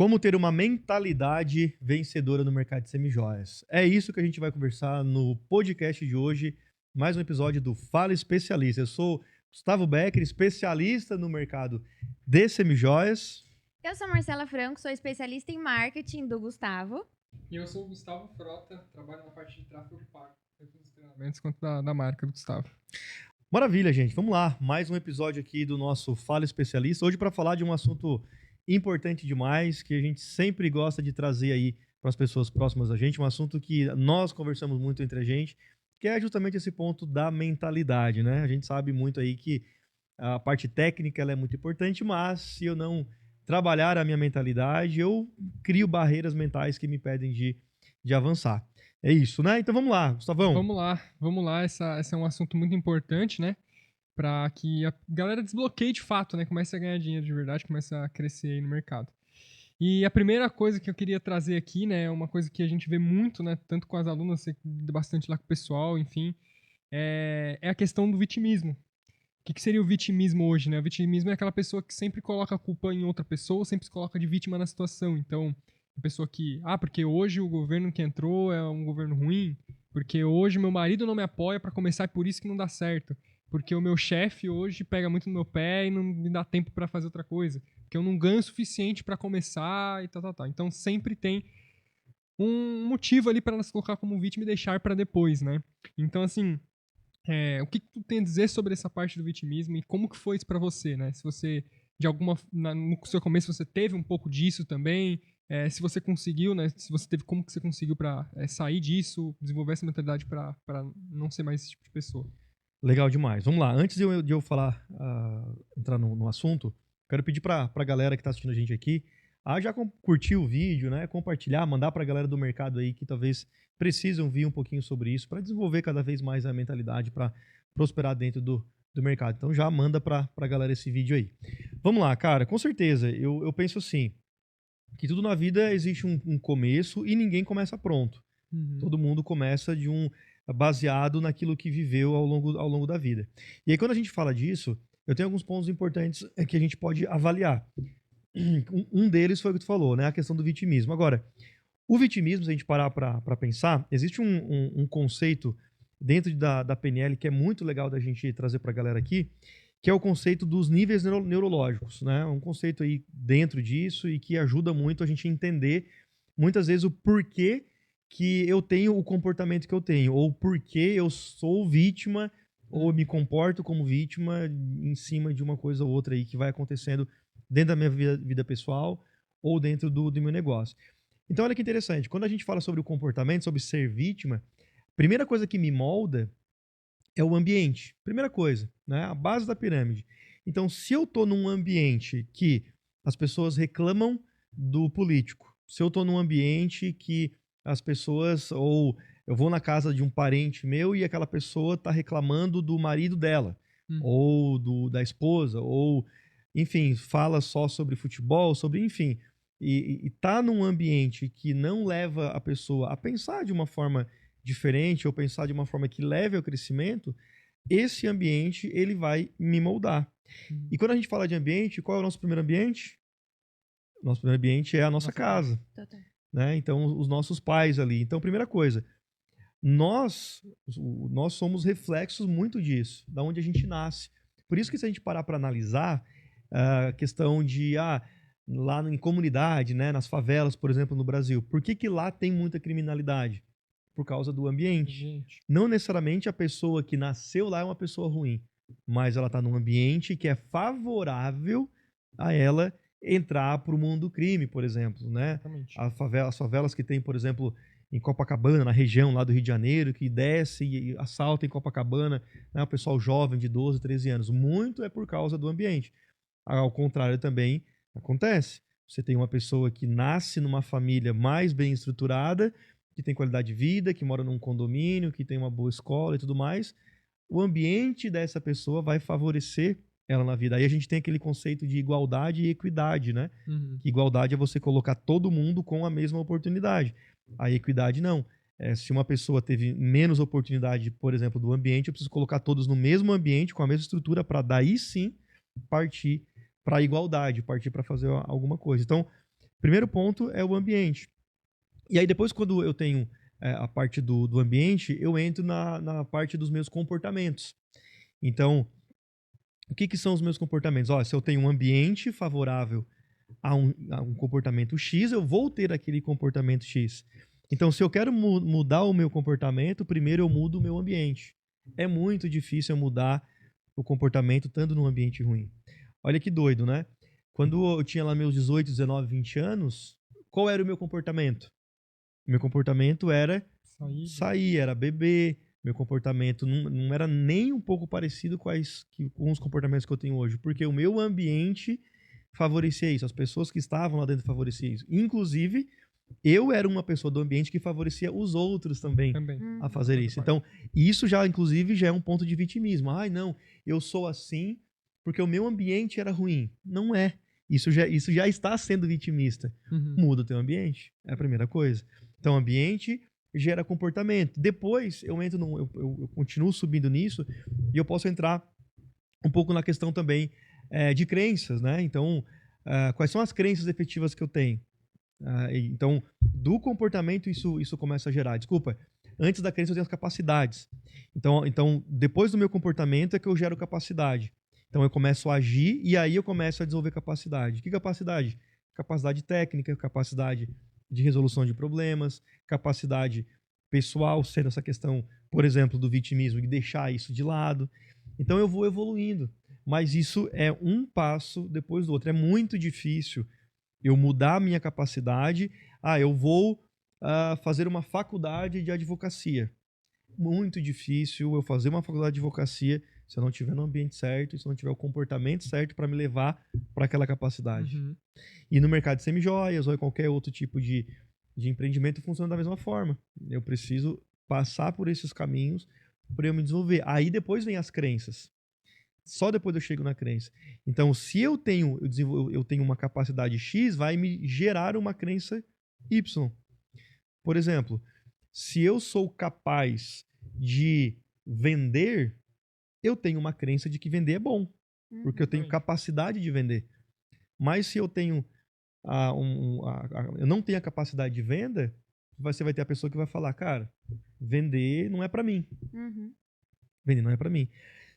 Como ter uma mentalidade vencedora no mercado de semijoias. É isso que a gente vai conversar no podcast de hoje, mais um episódio do Fala Especialista. Eu sou Gustavo Becker, especialista no mercado de semijoias. Eu sou Marcela Franco, sou especialista em marketing do Gustavo. E eu sou o Gustavo Frota, trabalho na parte de tráfego pago, tanto dos treinamentos quanto da marca do Gustavo. Maravilha, gente. Vamos lá. Mais um episódio aqui do nosso Fala Especialista. Hoje para falar de um assunto importante demais, que a gente sempre gosta de trazer aí para as pessoas próximas a gente, um assunto que nós conversamos muito entre a gente, que é justamente esse ponto da mentalidade, né? A gente sabe muito aí que a parte técnica ela é muito importante, mas se eu não trabalhar a minha mentalidade, eu crio barreiras mentais que me impedem de avançar. É isso, né? Então vamos lá, Gustavão. Vamos lá. Esse é um assunto muito importante, né? Para que a galera desbloqueie de fato, né? Comece a ganhar dinheiro de verdade, comece a crescer aí no mercado. E a primeira coisa que eu queria trazer aqui, né? É uma coisa que a gente vê muito, né? Tanto com as alunas, você lida bastante lá com o pessoal, enfim. É a questão do vitimismo. O que seria o vitimismo hoje, né? O vitimismo é aquela pessoa que sempre coloca a culpa em outra pessoa, sempre se coloca de vítima na situação. Então, a pessoa que, porque hoje o governo que entrou é um governo ruim, porque hoje meu marido não me apoia para começar, é por isso que não dá certo. Porque o meu chefe hoje pega muito no meu pé e não me dá tempo para fazer outra coisa. Porque eu não ganho o suficiente para começar e tal. Então, sempre tem um motivo ali para ela se colocar como vítima e deixar para depois, né? Então, assim, o que tu tem a dizer sobre essa parte do vitimismo e como que foi isso pra você, né? Se você, no seu começo você teve um pouco disso também, se você conseguiu, né? Se você teve, como que você conseguiu pra sair disso, desenvolver essa mentalidade pra não ser mais esse tipo de pessoa? Legal demais. Vamos lá. Antes de eu falar, entrar no assunto, quero pedir para a galera que está assistindo a gente aqui a já curtir o vídeo, né? Compartilhar, mandar para a galera do mercado aí que talvez precisam ouvir um pouquinho sobre isso para desenvolver cada vez mais a mentalidade para prosperar dentro do mercado. Então já manda para a galera esse vídeo aí. Vamos lá, cara. Com certeza, eu penso assim, que tudo na vida existe um começo e ninguém começa pronto. Uhum. Todo mundo começa baseado naquilo que viveu ao longo da vida. E aí, quando a gente fala disso, eu tenho alguns pontos importantes que a gente pode avaliar. Um deles foi o que tu falou, né? A questão do vitimismo. Agora, o vitimismo, se a gente parar para pensar, existe um conceito dentro da PNL que é muito legal da gente trazer para a galera aqui, que é o conceito dos níveis neurológicos, né? Um conceito aí dentro disso e que ajuda muito a gente entender muitas vezes o porquê que eu tenho o comportamento que eu tenho, ou porquê eu sou vítima, ou me comporto como vítima em cima de uma coisa ou outra aí que vai acontecendo dentro da minha vida pessoal ou dentro do meu negócio. Então, olha que interessante. Quando a gente fala sobre o comportamento, sobre ser vítima, a primeira coisa que me molda é o ambiente. Primeira coisa, né? A base da pirâmide. Então, se eu estou num ambiente que as pessoas reclamam do político, se eu estou num ambiente que as pessoas, ou eu vou na casa de um parente meu e aquela pessoa está reclamando do marido dela, ou da esposa, ou, enfim, fala só sobre futebol, enfim, e tá num ambiente que não leva a pessoa a pensar de uma forma diferente ou pensar de uma forma que leve ao crescimento, esse ambiente ele vai me moldar. E quando a gente fala de ambiente, qual é o nosso primeiro ambiente? O nosso primeiro ambiente é a nossa casa, né? Então, os nossos pais ali. Então, primeira coisa, nós somos reflexos muito disso, da onde a gente nasce. Por isso que se a gente parar para analisar a questão de lá em comunidade, né, nas favelas, por exemplo, no Brasil, por que lá tem muita criminalidade? Por causa do ambiente. Gente. Não necessariamente a pessoa que nasceu lá é uma pessoa ruim, mas ela está num ambiente que é favorável a ela entrar para o mundo do crime, por exemplo, né? As favelas que tem, por exemplo, em Copacabana, na região lá do Rio de Janeiro, que desce e assalta em Copacabana, né, o pessoal jovem de 12, 13 anos. Muito é por causa do ambiente. Ao contrário também acontece. Você tem uma pessoa que nasce numa família mais bem estruturada, que tem qualidade de vida, que mora num condomínio, que tem uma boa escola e tudo mais. O ambiente dessa pessoa vai favorecer ela na vida. Aí a gente tem aquele conceito de igualdade e equidade, né? Que igualdade é você colocar todo mundo com a mesma oportunidade. A equidade não. Se uma pessoa teve menos oportunidade, por exemplo, do ambiente, eu preciso colocar todos no mesmo ambiente, com a mesma estrutura, para daí sim partir para a igualdade, partir para fazer alguma coisa. Então, Primeiro ponto é o ambiente. E aí depois, quando eu tenho a parte do ambiente, eu entro na parte dos meus comportamentos. Então, o que são os meus comportamentos? Ó, se eu tenho um ambiente favorável a um comportamento X, eu vou ter aquele comportamento X. Então, se eu quero mudar o meu comportamento, primeiro eu mudo o meu ambiente. É muito difícil eu mudar o comportamento estando num ambiente ruim. Olha que doido, né? Quando eu tinha lá meus 18, 19, 20 anos, qual era o meu comportamento? Meu comportamento era sair, era beber. Meu comportamento não era nem um pouco parecido com os comportamentos que eu tenho hoje, porque o meu ambiente favorecia isso, as pessoas que estavam lá dentro favoreciam isso. Inclusive, eu era uma pessoa do ambiente que favorecia os outros também a fazer isso. Então, isso já, inclusive, já é um ponto de vitimismo. Ai, não, eu sou assim porque o meu ambiente era ruim. Não é. Isso já está sendo vitimista. Muda o teu ambiente, é a primeira coisa. Então, ambiente gera comportamento. Depois, eu continuo subindo nisso e eu posso entrar um pouco na questão também de crenças, né? Então, quais são as crenças efetivas que eu tenho? Então, do comportamento isso começa a gerar. Desculpa, antes da crença eu tenho as capacidades. Então, depois do meu comportamento é que eu gero capacidade. Então, eu começo a agir e aí eu começo a desenvolver capacidade. Que capacidade? Capacidade técnica, capacidade de resolução de problemas, capacidade pessoal, sendo essa questão, por exemplo, do vitimismo, de deixar isso de lado. Então, eu vou evoluindo. Mas isso é um passo depois do outro. É muito difícil eu mudar a minha capacidade. Eu vou fazer uma faculdade de advocacia. Muito difícil eu fazer uma faculdade de advocacia se eu não estiver no ambiente certo, se eu não tiver o comportamento certo para me levar para aquela capacidade. E no mercado de semijoias ou em qualquer outro tipo de empreendimento funciona da mesma forma. Eu preciso passar por esses caminhos para eu me desenvolver. Aí depois vem as crenças. Só depois eu chego na crença. Então, se eu tenho uma capacidade X, vai me gerar uma crença Y. Por exemplo, se eu sou capaz de vender, eu tenho uma crença de que vender é bom, porque eu tenho capacidade de vender. Mas se eu tenho eu não tenho a capacidade de venda, você vai ter a pessoa que vai falar, cara, vender não é para mim. Vender não é para mim.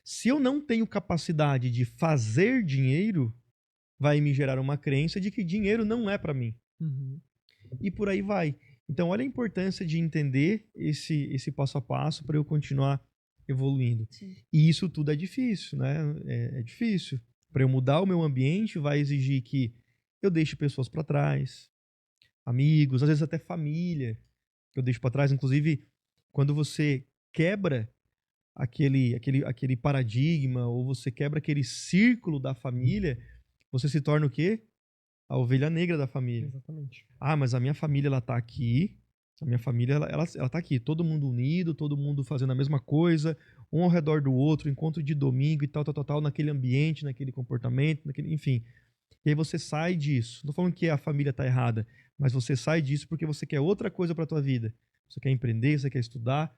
Se eu não tenho capacidade de fazer dinheiro, vai me gerar uma crença de que dinheiro não é para mim. E por aí vai. Então, olha a importância de entender esse passo a passo para eu continuar evoluindo. Sim. E isso tudo é difícil, né? É difícil. Para eu mudar o meu ambiente, vai exigir que eu deixe pessoas para trás, amigos, às vezes até família, que eu deixo para trás. Inclusive, quando você quebra aquele paradigma, ou você quebra aquele círculo da família, você se torna o quê? A ovelha negra da família. Exatamente. Mas a minha família, ela tá aqui, a minha família, ela tá aqui, todo mundo unido, todo mundo fazendo a mesma coisa, um ao redor do outro, encontro de domingo e tal, naquele ambiente, naquele comportamento, enfim. E aí você sai disso. Não tô falando que a família tá errada, mas você sai disso porque você quer outra coisa pra tua vida. Você quer empreender, você quer estudar.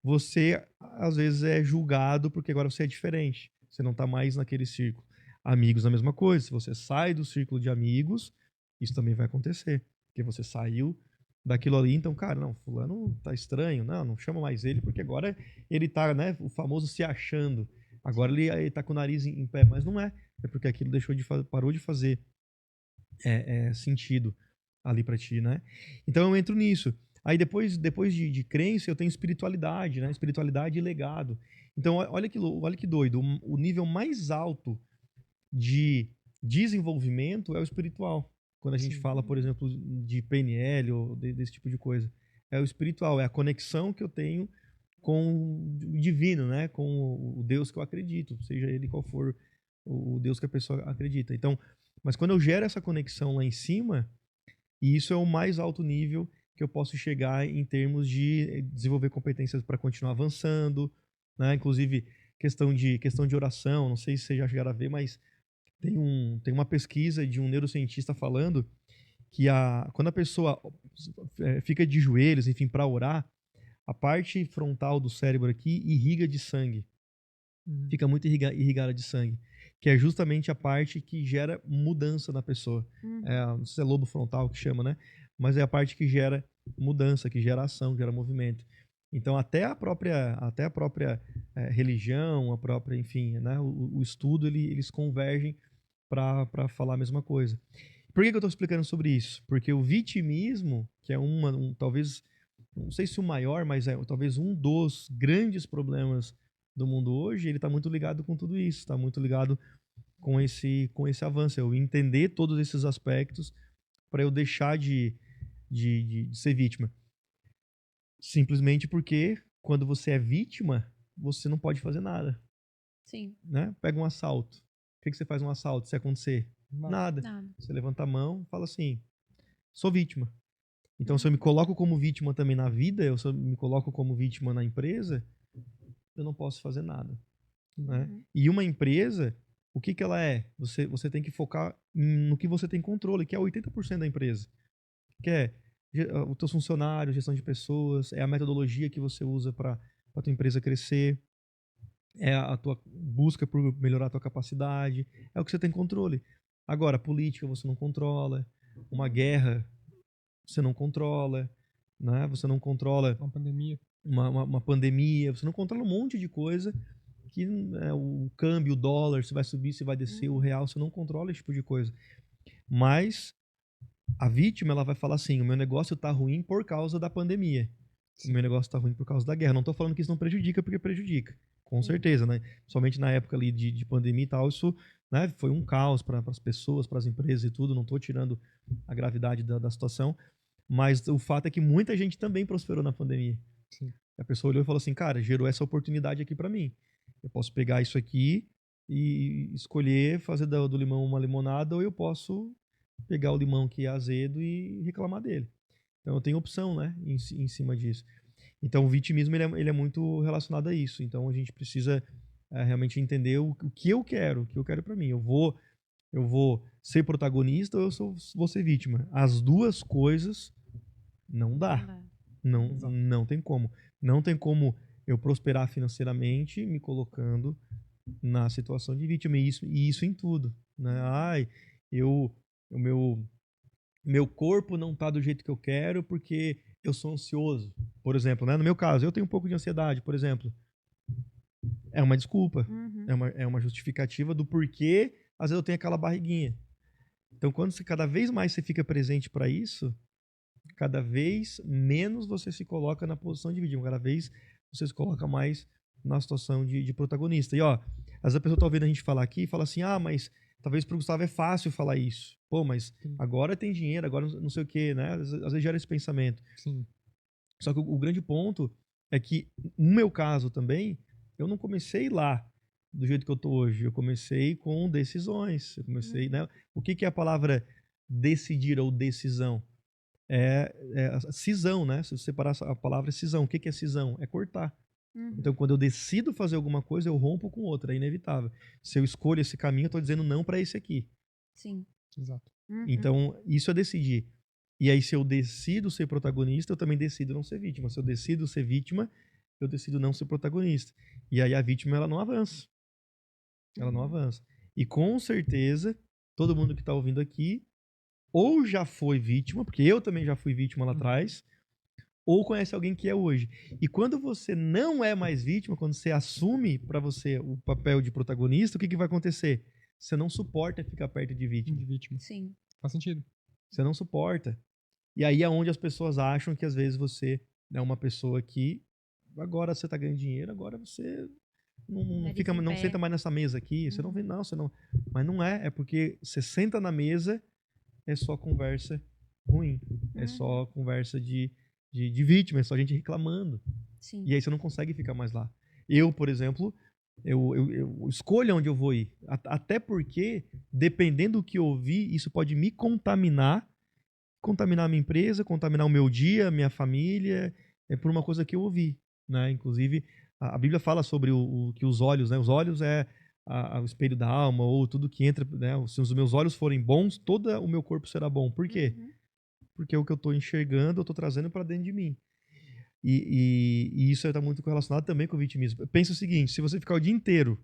Você, às vezes, é julgado porque agora você é diferente. Você não tá mais naquele círculo. Amigos, a mesma coisa. Se você sai do círculo de amigos, isso também vai acontecer. Porque você saiu daquilo ali, então, cara, não, fulano tá estranho. Não chama mais ele, porque agora ele tá, né, o famoso se achando. Agora ele tá com o nariz em pé, mas não é. É porque aquilo parou de fazer sentido ali pra ti, né? Então eu entro nisso. Aí depois de crença, eu tenho espiritualidade, né? Espiritualidade e legado. Então, olha que doido. O nível mais alto de desenvolvimento é o espiritual. Quando a gente fala, por exemplo, de PNL ou desse tipo de coisa. É o espiritual, é a conexão que eu tenho com o divino, né? Com o Deus que eu acredito, seja ele qual for o Deus que a pessoa acredita. Então, mas quando eu gero essa conexão lá em cima, e isso é o mais alto nível que eu posso chegar em termos de desenvolver competências para continuar avançando, né? Inclusive questão de oração, não sei se vocês já chegaram a ver, mas tem uma pesquisa de um neurocientista falando que quando a pessoa fica de joelhos, enfim, para orar, a parte frontal do cérebro aqui irriga de sangue. Fica muito irrigada de sangue. que é justamente a parte que gera mudança na pessoa. Não sei se é lobo frontal que chama, né? Mas é a parte que gera mudança, que gera ação, que gera movimento. Então, até a própria religião, a própria, enfim, né, o estudo, eles convergem para falar a mesma coisa. Por que eu estou explicando sobre isso? Porque o vitimismo, que é talvez, não sei se o maior, mas é talvez um dos grandes problemas do mundo hoje, ele está muito ligado com tudo isso, está muito ligado com esse avanço, eu entender todos esses aspectos para eu deixar de ser vítima. Simplesmente porque quando você é vítima, você não pode fazer nada. Sim. Né? Pega um assalto. O que você faz um assalto se acontecer? Nada. Nada. Você levanta a mão e fala assim, sou vítima. Então, se eu me coloco como vítima também na vida, se eu me coloco como vítima na empresa, eu não posso fazer nada. Né? E uma empresa, o que ela é? Você tem que focar no que você tem controle, que é 80% da empresa. Que é os teus funcionários, gestão de pessoas, é a metodologia que você usa para a tua empresa crescer, é a tua busca por melhorar a tua capacidade, é o que você tem controle. Agora, política você não controla, uma guerra você não controla, né? Você não controla Uma pandemia. uma pandemia, você não controla um monte de coisa que o câmbio, o dólar, se vai subir, se vai descer, o real, você não controla esse tipo de coisa. Mas a vítima, ela vai falar assim, o meu negócio tá ruim por causa da pandemia. Sim. O meu negócio tá ruim por causa da guerra. Não tô falando que isso não prejudica, porque prejudica. Com certeza, né? Somente na época ali de pandemia e tal, isso, né, foi um caos para as pessoas, para as empresas e tudo. Não tô tirando a gravidade da situação. Mas o fato é que muita gente também prosperou na pandemia. Sim. A pessoa olhou e falou assim, cara, gerou essa oportunidade aqui para mim. Eu posso pegar isso aqui e escolher fazer do limão uma limonada, ou eu posso pegar o limão que é azedo e reclamar dele. Então eu tenho opção, né, em cima disso. Então o vitimismo ele é muito relacionado a isso. Então a gente precisa realmente entender o que eu quero para mim. Eu vou ser protagonista ou vou ser vítima. As duas coisas não dá. Não tem como. Não tem como eu prosperar financeiramente me colocando na situação de vítima. E isso em tudo. Né? Ai, o meu corpo não tá do jeito que eu quero porque eu sou ansioso. Por exemplo, né? No meu caso, eu tenho um pouco de ansiedade, por exemplo. É uma desculpa. É uma justificativa do porquê, às vezes eu tenho aquela barriguinha. Então, cada vez mais você fica presente para isso, cada vez menos você se coloca na posição de vítima, cada vez você se coloca mais na situação de protagonista. E ó, às vezes a pessoa tá ouvindo a gente falar aqui e fala assim, mas talvez pro Gustavo é fácil falar isso. Pô, mas agora tem dinheiro, agora não sei o quê, né? Às vezes gera esse pensamento. Sim. Só que o grande ponto é que, no meu caso também, eu não comecei lá do jeito que eu tô hoje. Eu comecei com decisões. Eu comecei, né? O que é a palavra decidir ou decisão? É cisão, né? Se você separar a palavra cisão, o que é cisão? É cortar. Então, quando eu decido fazer alguma coisa, eu rompo com outra, é inevitável. Se eu escolho esse caminho, eu tô dizendo não para esse aqui. Sim. Exato. Então, isso é decidir. E aí, se eu decido ser protagonista, eu também decido não ser vítima. Se eu decido ser vítima, eu decido não ser protagonista. E aí a vítima, ela não avança. Ela não avança. E com certeza, todo mundo que está ouvindo aqui, ou já foi vítima, porque eu também já fui vítima lá atrás, ou conhece alguém que é hoje. E quando você não é mais vítima, quando você assume para você o papel de protagonista, o que vai acontecer? Você não suporta ficar perto de vítima. Sim. Faz sentido. Você não suporta. E aí é onde as pessoas acham que às vezes você é uma pessoa que agora você tá ganhando dinheiro, agora você não senta mais nessa mesa aqui, você não vê, você não. Mas não é porque você senta na mesa, é só conversa ruim, é só conversa de vítima, é só gente reclamando. Sim. E aí você não consegue ficar mais lá. Eu, por exemplo, eu escolho onde eu vou ir. Até porque, dependendo do que eu ouvir, isso pode me contaminar a minha empresa, contaminar o meu dia, a minha família, por uma coisa que eu ouvi. Né? Inclusive, a Bíblia fala sobre que os olhos, né? Os olhos é o espelho da alma, ou tudo que entra, né? Se os meus olhos forem bons, todo o meu corpo será bom. Por quê? Porque o que eu estou enxergando, eu estou trazendo para dentro de mim. E isso está muito correlacionado também com o vitimismo. Pensa o seguinte, se você ficar o dia inteiro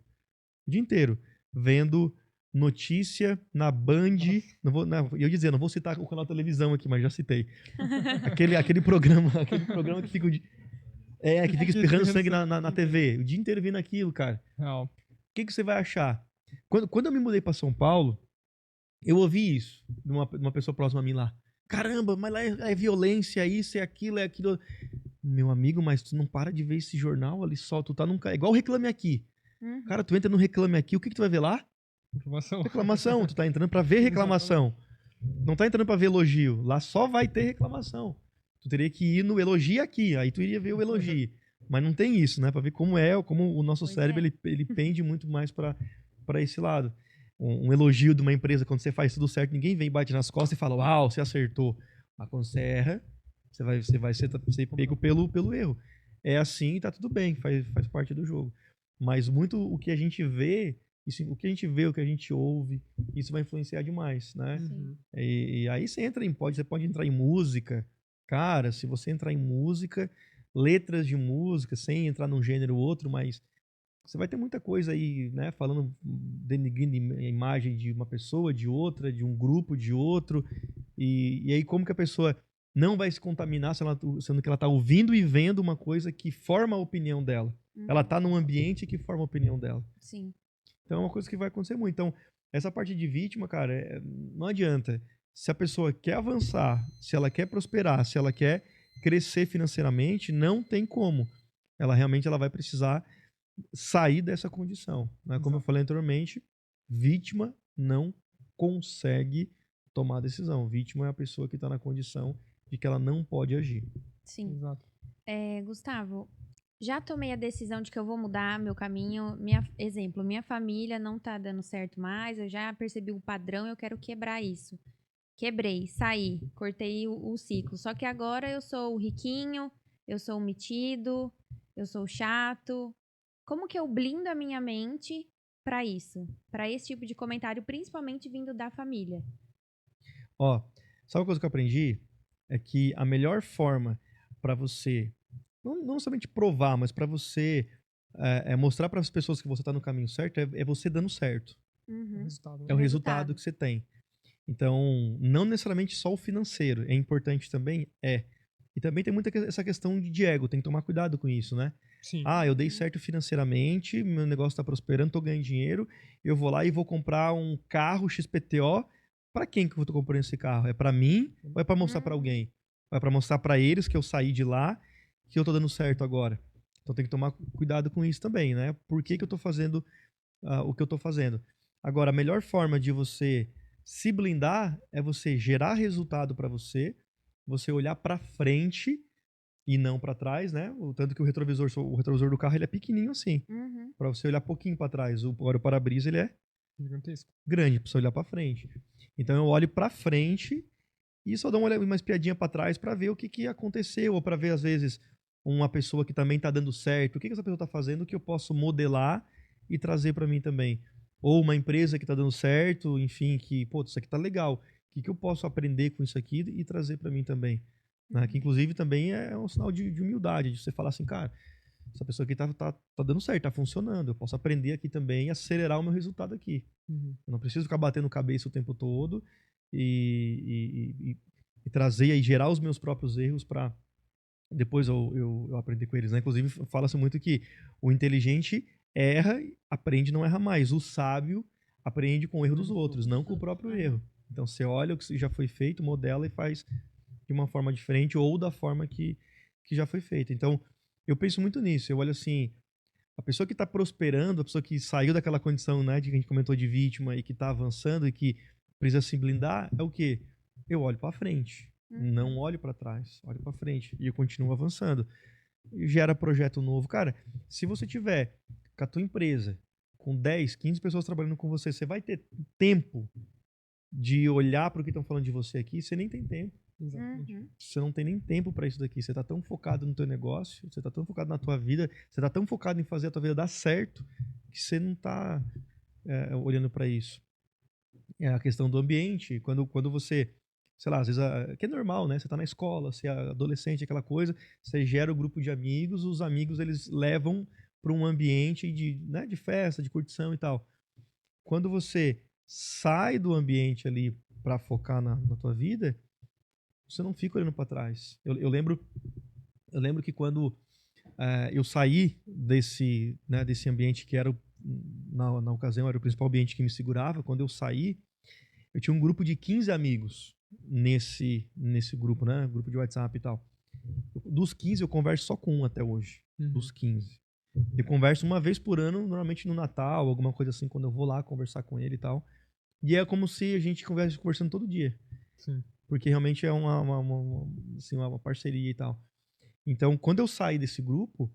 vendo notícia na Band. Não vou, não, eu ia dizer, não vou citar o canal de televisão aqui, mas já citei. Aquele programa que fica, que fica espirrando sangue na TV. O dia inteiro vendo aquilo, cara. Real. O que você vai achar? Quando eu me mudei pra São Paulo, eu ouvi isso de uma pessoa próxima a mim lá. Caramba, mas lá é violência, isso, é aquilo, é aquilo. Meu amigo, mas tu não para de ver esse jornal ali só, tu tá num... É igual o Reclame Aqui. Uhum. Cara, tu entra no Reclame Aqui, o que tu vai ver lá? Informação. Reclamação, tu tá entrando pra ver reclamação. Não tá entrando pra ver elogio. Lá só vai ter reclamação. Tu teria que ir no elogio aqui, aí tu iria ver o elogio. Mas não tem isso, né? Pra ver como o nosso Pois cérebro, é. ele pende muito mais pra esse lado. Um elogio de uma empresa, quando você faz tudo certo, ninguém vem e bate nas costas e fala, uau, você acertou. Mas quando você erra, você vai ser pego pelo erro. É assim e tá tudo bem, faz parte do jogo. Mas muito o que a gente vê, o que a gente ouve, isso vai influenciar demais, né? Uhum. E aí você pode entrar em música. Cara, se você entrar em música, letras de música, sem entrar num gênero ou outro, mas você vai ter muita coisa aí, né? Falando, denigrindo a imagem de uma pessoa, de outra, de um grupo, de outro. E aí como que a pessoa não vai se contaminar sendo que ela tá ouvindo e vendo uma coisa que forma a opinião dela. Ela tá num ambiente que forma a opinião dela. Sim. Então é uma coisa que vai acontecer muito. Então, essa parte de vítima, cara, não adianta. Se a pessoa quer avançar, se ela quer prosperar, se ela quer crescer financeiramente, não tem como. Ela vai precisar sair dessa condição. Né? Como eu falei anteriormente, vítima não consegue tomar decisão. Vítima é a pessoa que está na condição de que ela não pode agir. Sim. Exato. Gustavo, já tomei a decisão de que eu vou mudar meu caminho. Exemplo, minha família não tá dando certo mais, eu já percebi o padrão, eu quero quebrar isso. Quebrei, saí, cortei o ciclo. Só que agora eu sou o riquinho, eu sou o metido, eu sou o chato. Como que eu blindo a minha mente pra isso? Pra esse tipo de comentário, principalmente vindo da família. Ó, sabe uma coisa que eu aprendi? É que a melhor forma para você, não somente provar, mas para você mostrar para as pessoas que você está no caminho certo, é você dando certo. Uhum. Resultado, É né? o resultado que você tem. Então, não necessariamente só o financeiro. É importante também? É. E também tem muita essa questão de ego. Tem que tomar cuidado com isso, né? Sim. Ah, eu dei certo financeiramente, meu negócio tá prosperando, tô ganhando dinheiro, eu vou lá e vou comprar um carro XPTO. Pra quem que eu tô comprando esse carro? É pra mim ou é pra mostrar pra alguém? Ou é pra mostrar pra eles que eu saí de lá, que eu tô dando certo agora? Então tem que tomar cuidado com isso também, né? Por que eu tô fazendo o que eu tô fazendo? Agora, a melhor forma de você se blindar é você gerar resultado pra você olhar pra frente e não pra trás, né? Tanto que o retrovisor do carro ele é pequenininho assim, Uhum. pra você olhar pouquinho pra trás. Agora o para-brisa ele é Gigantesco. grande pra você olhar pra frente. Então eu olho pra frente e só dou uma espiadinha pra trás pra ver o que aconteceu ou pra ver às vezes uma pessoa que também tá dando certo, o que essa pessoa tá fazendo que eu posso modelar e trazer pra mim também. Ou uma empresa que tá dando certo, enfim, que, pô, isso aqui tá legal. O que eu posso aprender com isso aqui e trazer pra mim também? Né? Que inclusive também é um sinal de humildade, de você falar assim, cara, essa pessoa aqui tá dando certo, tá funcionando, eu posso aprender aqui também e acelerar o meu resultado aqui. Uhum. Eu não preciso ficar batendo cabeça o tempo todo e trazer e gerar os meus próprios erros para depois eu aprender com eles. Né? Inclusive, fala-se muito que o inteligente erra, aprende e não erra mais. O sábio aprende com o erro dos outros, não com o próprio erro. Então você olha o que já foi feito, modela e faz de uma forma diferente ou da forma que já foi feita. Então, eu penso muito nisso. Eu olho assim, a pessoa que está prosperando, a pessoa que saiu daquela condição, né, de que a gente comentou de vítima e que está avançando e que precisa se blindar, é o quê? Eu olho para frente, não olho para trás, olho para frente e eu continuo avançando. E gera projeto novo. Cara, se você tiver com a tua empresa, com 10, 15 pessoas trabalhando com você, você vai ter tempo de olhar para o que estão falando de você aqui, você nem tem tempo. Exatamente. Uhum. Você não tem nem tempo para isso daqui. Você tá tão focado no teu negócio, você tá tão focado na tua vida, você tá tão focado em fazer a tua vida dar certo, que você não tá olhando para isso. É a questão do ambiente, quando você, sei lá, às vezes, que é normal, né? Você tá na escola, você é adolescente, aquela coisa, você gera um grupo de amigos, os amigos eles levam para um ambiente de, né, de festa, de curtição e tal. quando você sai do ambiente ali para focar na tua vida, você não fica olhando para trás. Eu lembro que quando eu saí desse ambiente que era, na ocasião, era o principal ambiente que me segurava, quando eu saí, eu tinha um grupo de 15 amigos nesse grupo, né? Grupo de WhatsApp e tal. Dos 15, eu converso só com um até hoje. Dos 15. Eu converso uma vez por ano, normalmente no Natal, alguma coisa assim, quando eu vou lá conversar com ele e tal. E é como se a gente estivesse conversando todo dia. Sim. Porque realmente é uma parceria e tal. Então, quando eu saí desse grupo,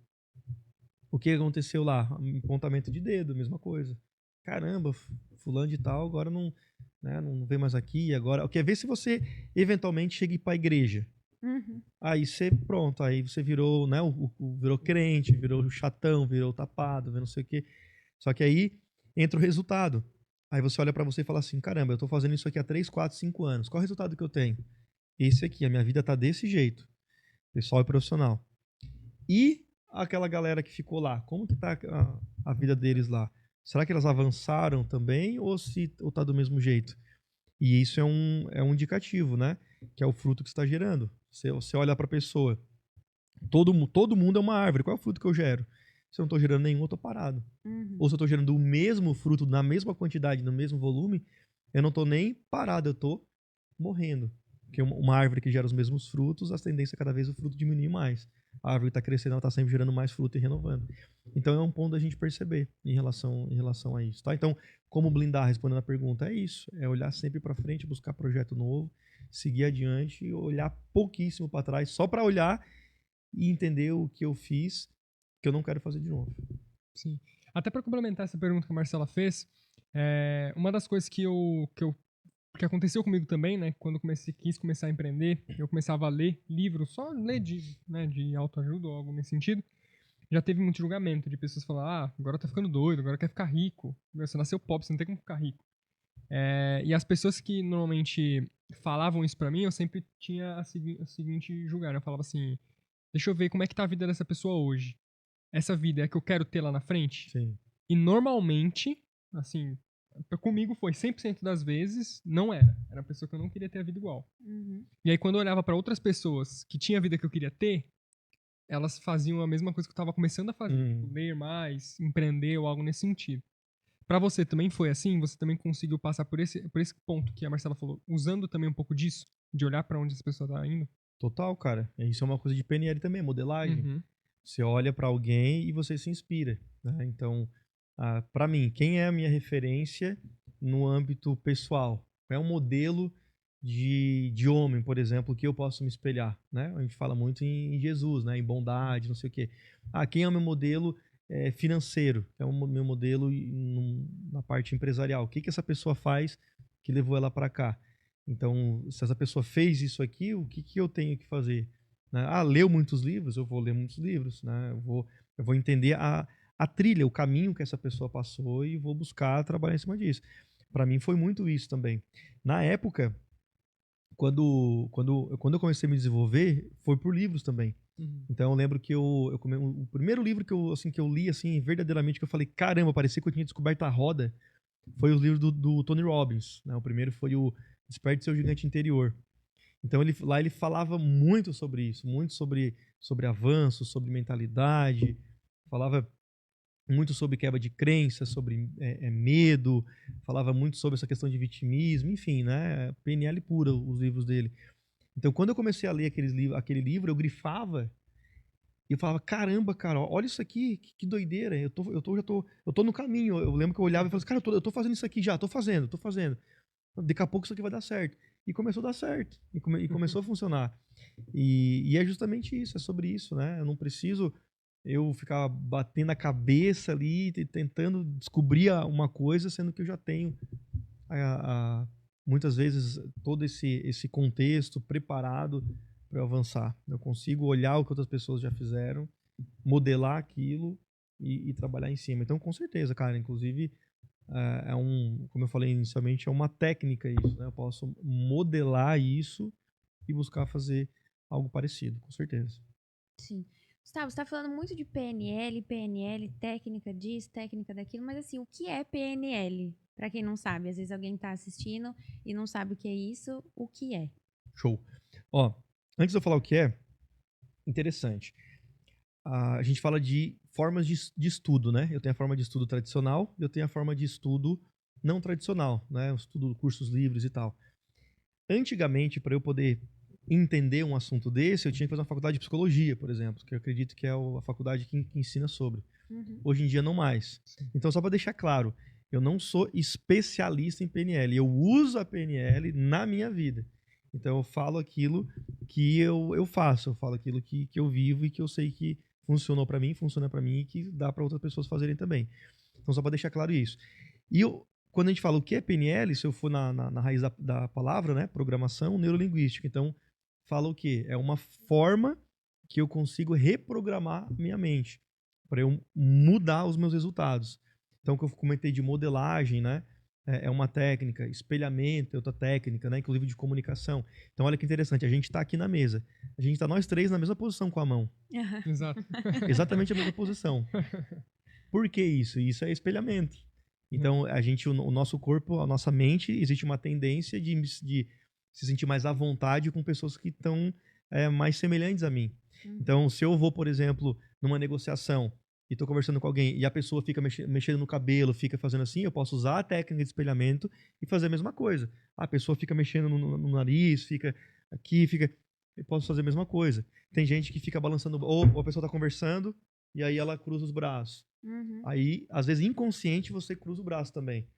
o que aconteceu lá? Apontamento de dedo, mesma coisa. Caramba, fulano de tal agora não, né, não vem mais aqui. Agora, quer ver se você eventualmente chega para a igreja. Uhum. Aí pronto, aí você virou, né, virou crente, virou chatão, virou tapado, virou não sei o quê. Só que aí entra o resultado. Aí você olha pra você e fala assim, caramba, eu tô fazendo isso aqui há 3, 4, 5 anos. Qual é o resultado que eu tenho? Esse aqui, a minha vida tá desse jeito, pessoal e profissional. E aquela galera que ficou lá, como que tá a vida deles lá? Será que elas avançaram também ou tá do mesmo jeito? E isso é um indicativo, né? Que é o fruto que você está gerando. Você olha para a pessoa, todo mundo é uma árvore. Qual é o fruto que eu gero? Se eu não estou gerando nenhum, eu estou parado. Uhum. Ou se eu estou gerando o mesmo fruto, na mesma quantidade, no mesmo volume, eu não estou nem parado, eu estou morrendo. Porque uma árvore que gera os mesmos frutos, a tendência é cada vez o fruto diminuir mais. A árvore está crescendo, ela está sempre gerando mais fruto e renovando. Então é um ponto da gente perceber em relação a isso. Tá? Então, como blindar, respondendo a pergunta, é isso. É olhar sempre para frente, buscar projeto novo, seguir adiante e olhar pouquíssimo para trás, só para olhar e entender o que eu fiz, que eu não quero fazer de novo. Sim. Até para complementar essa pergunta que a Marcela fez, uma das coisas que aconteceu comigo também, né, quando eu quis começar a empreender, eu começava a ler livros, só ler de autoajuda ou algo nesse sentido, já teve muito julgamento de pessoas falando, agora tá ficando doido, agora quer ficar rico, você nasceu pobre, você não tem como ficar rico. E as pessoas que normalmente falavam isso pra mim, eu sempre tinha a seguinte julgar, eu falava assim, deixa eu ver como é que tá a vida dessa pessoa hoje. Essa vida é a que eu quero ter lá na frente? Sim. E normalmente, assim, comigo foi 100% das vezes, não era. Era a pessoa que eu não queria ter a vida igual. Uhum. E aí, quando eu olhava pra outras pessoas que tinham a vida que eu queria ter, elas faziam a mesma coisa que eu tava começando a fazer. Tipo, ler mais, empreender ou algo nesse sentido. Pra você também foi assim? Você também conseguiu passar por esse ponto que a Marcela falou, usando também um pouco disso, de olhar pra onde essa pessoa tá indo? Total, cara. Isso é uma coisa de PNL também, modelagem. Uhum. Você olha para alguém e você se inspira, né? Então, para mim, quem é a minha referência no âmbito pessoal? Qual é um modelo de homem, por exemplo, que eu posso me espelhar, né? A gente fala muito em Jesus, né? Em bondade, não sei o quê. Quem é o meu modelo financeiro? É o meu modelo na parte empresarial. O que essa pessoa faz que levou ela para cá? Então, se essa pessoa fez isso aqui, o que eu tenho que fazer? Né? Leu muitos livros, eu vou ler muitos livros, né? Eu vou entender a trilha, o caminho que essa pessoa passou e vou buscar trabalhar em cima disso. Para mim foi muito isso também. Na época, quando eu comecei a me desenvolver, foi por livros também. Uhum. Então eu lembro que o primeiro livro que eu li assim verdadeiramente, que eu falei, caramba, parecia que eu tinha descoberto a roda, foi o livro do Tony Robbins. Né? O primeiro foi o Desperte Seu Gigante Interior. Então lá ele falava muito sobre isso, muito sobre avanço, sobre mentalidade, falava muito sobre quebra de crença, sobre medo, falava muito sobre essa questão de vitimismo, enfim, né? PNL pura, os livros dele. Então, quando eu comecei a ler aquele livro, eu grifava e eu falava, caramba, cara, olha isso aqui, que doideira, eu tô no caminho. Eu lembro que eu olhava e falava, cara, eu tô fazendo isso aqui já, tô fazendo. Daqui a pouco isso aqui vai dar certo. E começou a dar certo. E começou a funcionar. E é justamente isso, é sobre isso, né? Eu não preciso eu ficar batendo a cabeça ali, tentando descobrir uma coisa, sendo que eu já tenho muitas vezes todo esse contexto preparado para eu avançar. Eu consigo olhar o que outras pessoas já fizeram, modelar aquilo e trabalhar em cima. Então, com certeza, cara, inclusive como eu falei inicialmente, é uma técnica isso, né? Eu posso modelar isso e buscar fazer algo parecido, com certeza. Sim. Gustavo, você tá falando muito de PNL, técnica disso, técnica daquilo, mas assim, o que é PNL? Pra quem não sabe, às vezes alguém tá assistindo e não sabe o que é isso, o que é? Show. Ó, antes de eu falar o que é, interessante. A gente fala de formas de estudo, né? Eu tenho a forma de estudo tradicional e eu tenho a forma de estudo não tradicional, né? Eu estudo cursos livres e tal. Antigamente, para eu poder entender um assunto desse, eu tinha que fazer uma faculdade de psicologia, por exemplo, que eu acredito que é a faculdade que ensina sobre. Uhum. Hoje em dia, não mais. Sim. Então, só para deixar claro, eu não sou especialista em PNL. Eu uso a PNL na minha vida. Então, eu falo aquilo que eu faço. Eu falo aquilo que eu vivo e que eu sei que funcionou para mim, funciona para mim e que dá para outras pessoas fazerem também. Então, só para deixar claro isso. E quando a gente fala o que é PNL, se eu for na raiz da palavra, né, programação neurolinguística. Então, fala o quê? É uma forma que eu consigo reprogramar a minha mente para eu mudar os meus resultados. Então, o que eu comentei de modelagem, né, é uma técnica, espelhamento é outra técnica, né, inclusive de comunicação. Então, olha que interessante, a gente está aqui na mesa. A gente está nós três na mesma posição com a mão. Exato. Exatamente a mesma posição. Por que isso? Isso é espelhamento. Então, o nosso corpo, a nossa mente, existe uma tendência de se sentir mais à vontade com pessoas que estão mais semelhantes a mim. Uhum. Então, se eu vou, por exemplo, numa negociação e estou conversando com alguém e a pessoa fica mexendo no cabelo, fica fazendo assim, eu posso usar a técnica de espelhamento e fazer a mesma coisa. A pessoa fica mexendo no nariz, fica aqui, fica... Eu posso fazer a mesma coisa. Tem gente que fica balançando, ou a pessoa está conversando e aí ela cruza os braços. Uhum. Aí, às vezes, inconsciente, você cruza o braço também.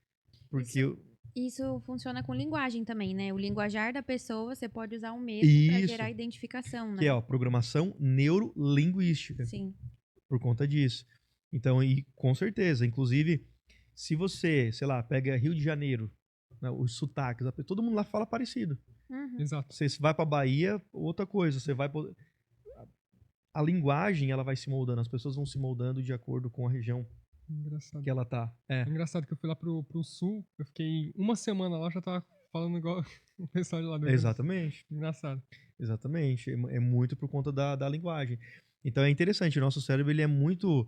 Porque Isso funciona com linguagem também, né? O linguajar da pessoa, você pode usar o mesmo para isso, gerar identificação, né? que é ó, programação neurolinguística, Sim. por conta disso. Então, e com certeza, inclusive, se você, sei lá, pega Rio de Janeiro, né, os sotaques, todo mundo lá fala parecido. Uhum. Exato. Você vai pra Bahia, outra coisa. Você vai a linguagem, ela vai se moldando, as pessoas vão se moldando de acordo com a região Engraçado. que ela tá. É engraçado que eu fui lá pro sul, eu fiquei uma semana lá, já tava falando igual o pessoal de lá do Rio. Exatamente. Engraçado. Exatamente. É muito por conta da linguagem. Então é interessante, o nosso cérebro ele é muito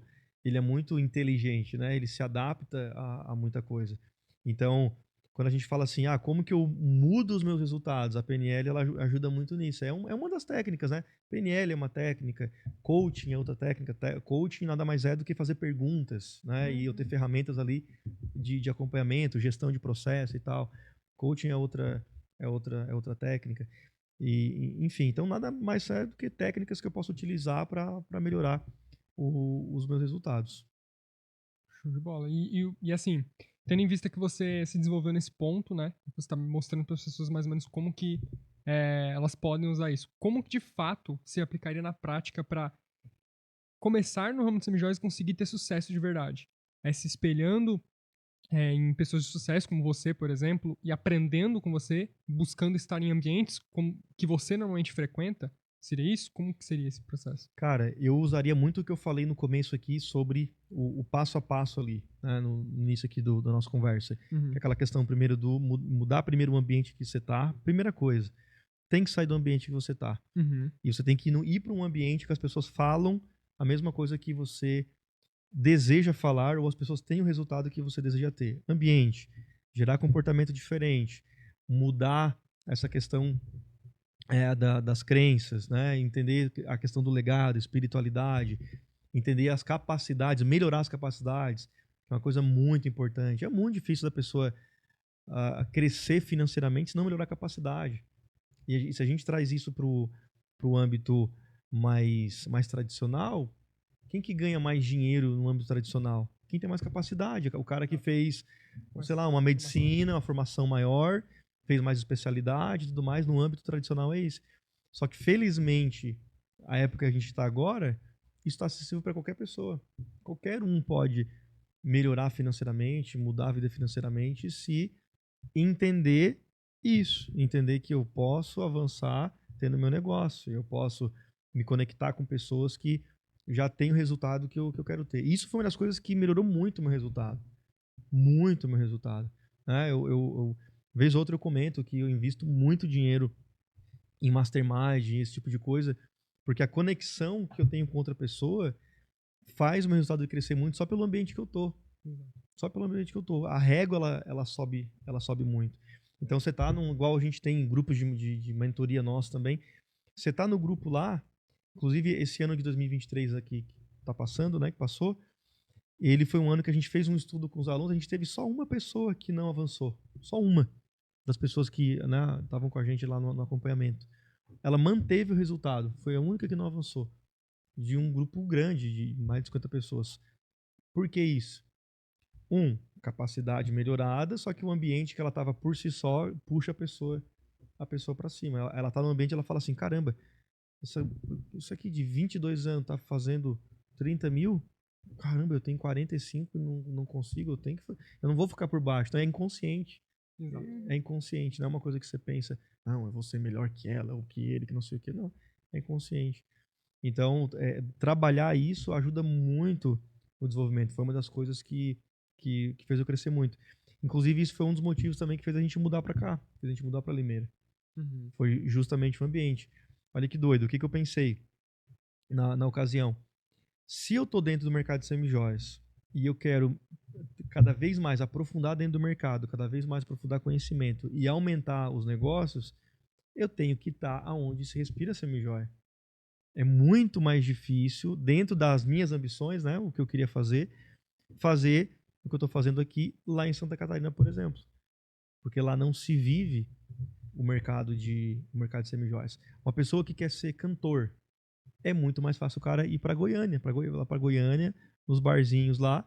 inteligente, né? Ele se adapta a muita coisa. Então, quando a gente fala assim, como que eu mudo os meus resultados? A PNL ela ajuda muito nisso. É uma das técnicas, né? PNL é uma técnica, coaching é outra técnica. Coaching nada mais é do que fazer perguntas, né? E eu ter ferramentas ali de acompanhamento, gestão de processo e tal. Coaching é outra técnica. Enfim, então nada mais é do que técnicas que eu posso utilizar para melhorar os meus resultados. Show de bola. E assim, tendo em vista que você se desenvolveu nesse ponto, né? Você está mostrando para as pessoas mais ou menos como que elas podem usar isso. Como que de fato se aplicaria na prática para começar no ramo de semijóias e conseguir ter sucesso de verdade? É se espelhando em pessoas de sucesso, como você, por exemplo, e aprendendo com você, buscando estar em ambientes que você normalmente frequenta? Seria isso? Como que seria esse processo? Cara, eu usaria muito o que eu falei no começo aqui sobre o passo a passo ali, né, no início aqui da nossa conversa. Uhum. Que é aquela questão primeiro do mudar primeiro o ambiente que você tá. Primeira coisa, tem que sair do ambiente que você tá. Uhum. E você tem que ir para um ambiente que as pessoas falam a mesma coisa que você deseja falar ou as pessoas têm o resultado que você deseja ter. Ambiente, gerar comportamento diferente, mudar essa questão das crenças, né? Entender a questão do legado, espiritualidade, entender as capacidades, melhorar as capacidades, que é uma coisa muito importante. É muito difícil da pessoa crescer financeiramente se não melhorar a capacidade. E se a gente traz isso para o âmbito mais tradicional, quem que ganha mais dinheiro no âmbito tradicional? Quem tem mais capacidade. O cara que fez, sei lá, uma medicina, uma formação maior, fez mais especialidade e tudo mais, no âmbito tradicional é isso. Só que, felizmente, a época que a gente está agora, isso está acessível para qualquer pessoa. Qualquer um pode melhorar financeiramente, mudar a vida financeiramente, se entender isso. Entender que eu posso avançar tendo meu negócio. Eu posso me conectar com pessoas que já têm o resultado que eu quero ter. Isso foi uma das coisas que melhorou muito o meu resultado. Muito o meu resultado. Né? Vez ou outra eu comento que eu invisto muito dinheiro em mastermind, esse tipo de coisa, porque a conexão que eu tenho com outra pessoa faz o meu resultado crescer muito só pelo ambiente que eu tô. Só pelo ambiente que eu tô. A régua, ela sobe muito. Então você tá igual a gente tem grupos de mentoria nosso também. Você tá no grupo lá, inclusive esse ano de 2023 aqui que tá passando, né, que passou, ele foi um ano que a gente fez um estudo com os alunos, a gente teve só uma pessoa que não avançou. Só uma das pessoas que, né, estavam com a gente lá no acompanhamento. Ela manteve o resultado, foi a única que não avançou. De um grupo grande, de mais de 50 pessoas. Por que isso? Capacidade melhorada, só que o ambiente que ela estava por si só puxa a pessoa para cima. Ela tá no ambiente, ela fala assim, caramba, isso aqui de 22 anos tá fazendo 30 mil? Caramba, eu tenho 45 e não consigo, eu não vou ficar por baixo. Então é inconsciente. Exato. É inconsciente, não é uma coisa que você pensa, não, eu vou ser melhor que ela, ou que ele, que não sei o que. Não, é inconsciente. Então, trabalhar isso ajuda muito o desenvolvimento. Foi uma das coisas que fez eu crescer muito. Inclusive, isso foi um dos motivos também que fez a gente mudar para cá, fez a gente mudar para Limeira. Uhum. Foi justamente o ambiente. Olha que doido, o que eu pensei na ocasião? Se eu tô dentro do mercado de semijoias e eu quero cada vez mais aprofundar dentro do mercado, cada vez mais aprofundar conhecimento e aumentar os negócios, eu tenho que estar aonde se respira semijoia. É muito mais difícil, dentro das minhas ambições, né, o que eu queria fazer o que eu estou fazendo aqui lá em Santa Catarina, por exemplo. Porque lá não se vive o mercado de semijoias. Uma pessoa que quer ser cantor, é muito mais fácil o cara ir para Goiânia, lá para Goiânia, nos barzinhos lá,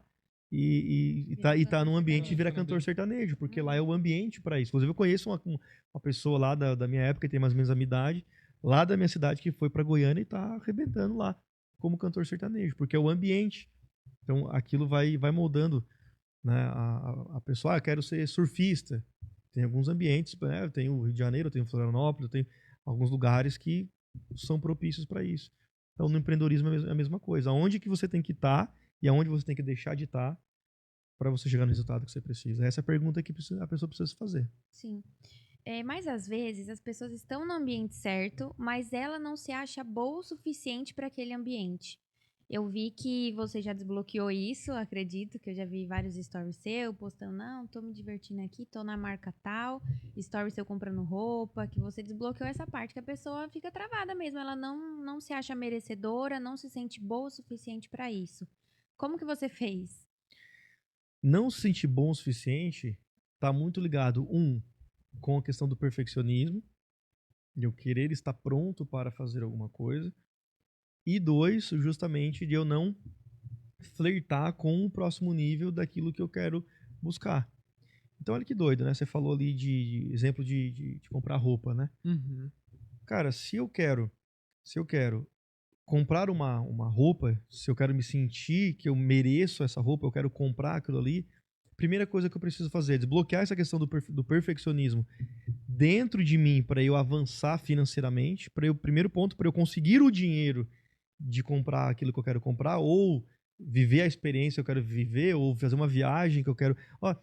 e tá num ambiente de virar cantor sertanejo, porque lá é o ambiente para isso. Inclusive, eu conheço uma pessoa lá da minha época, que tem mais ou menos a minha idade, lá da minha cidade, que foi para Goiânia e tá arrebentando lá, como cantor sertanejo, porque é o ambiente. Então, aquilo vai moldando, né, a pessoa. Eu quero ser surfista. Tem alguns ambientes, né? Tem o Rio de Janeiro, tem o Florianópolis, tem alguns lugares que são propícios para isso. Então, no empreendedorismo é a mesma coisa. Aonde que você tem que estar e aonde você tem que deixar de estar para você chegar no resultado que você precisa? Essa é a pergunta que a pessoa precisa fazer. Sim. Mas às vezes as pessoas estão no ambiente certo, mas ela não se acha boa o suficiente para aquele ambiente. Eu vi que você já desbloqueou isso, acredito, que eu já vi vários stories seu postando, não, tô me divertindo aqui, tô na marca tal, stories seu comprando roupa, que você desbloqueou essa parte, que a pessoa fica travada mesmo, ela não se acha merecedora, não se sente boa o suficiente para isso. Como que você fez? Não se sentir bom o suficiente está muito ligado, com a questão do perfeccionismo, de eu querer estar pronto para fazer alguma coisa, e 2, justamente de eu não flertar com o próximo nível daquilo que eu quero buscar. Então, olha que doido, né? Você falou ali de exemplo de comprar roupa, né? Uhum. Cara, se eu quero comprar uma roupa, se eu quero me sentir que eu mereço essa roupa, eu quero comprar aquilo ali, primeira coisa que eu preciso fazer é desbloquear essa questão do perfeccionismo dentro de mim para eu avançar financeiramente, primeiro ponto, para eu conseguir o dinheiro de comprar aquilo que eu quero comprar, ou viver a experiência que eu quero viver, ou fazer uma viagem que eu quero. Ó,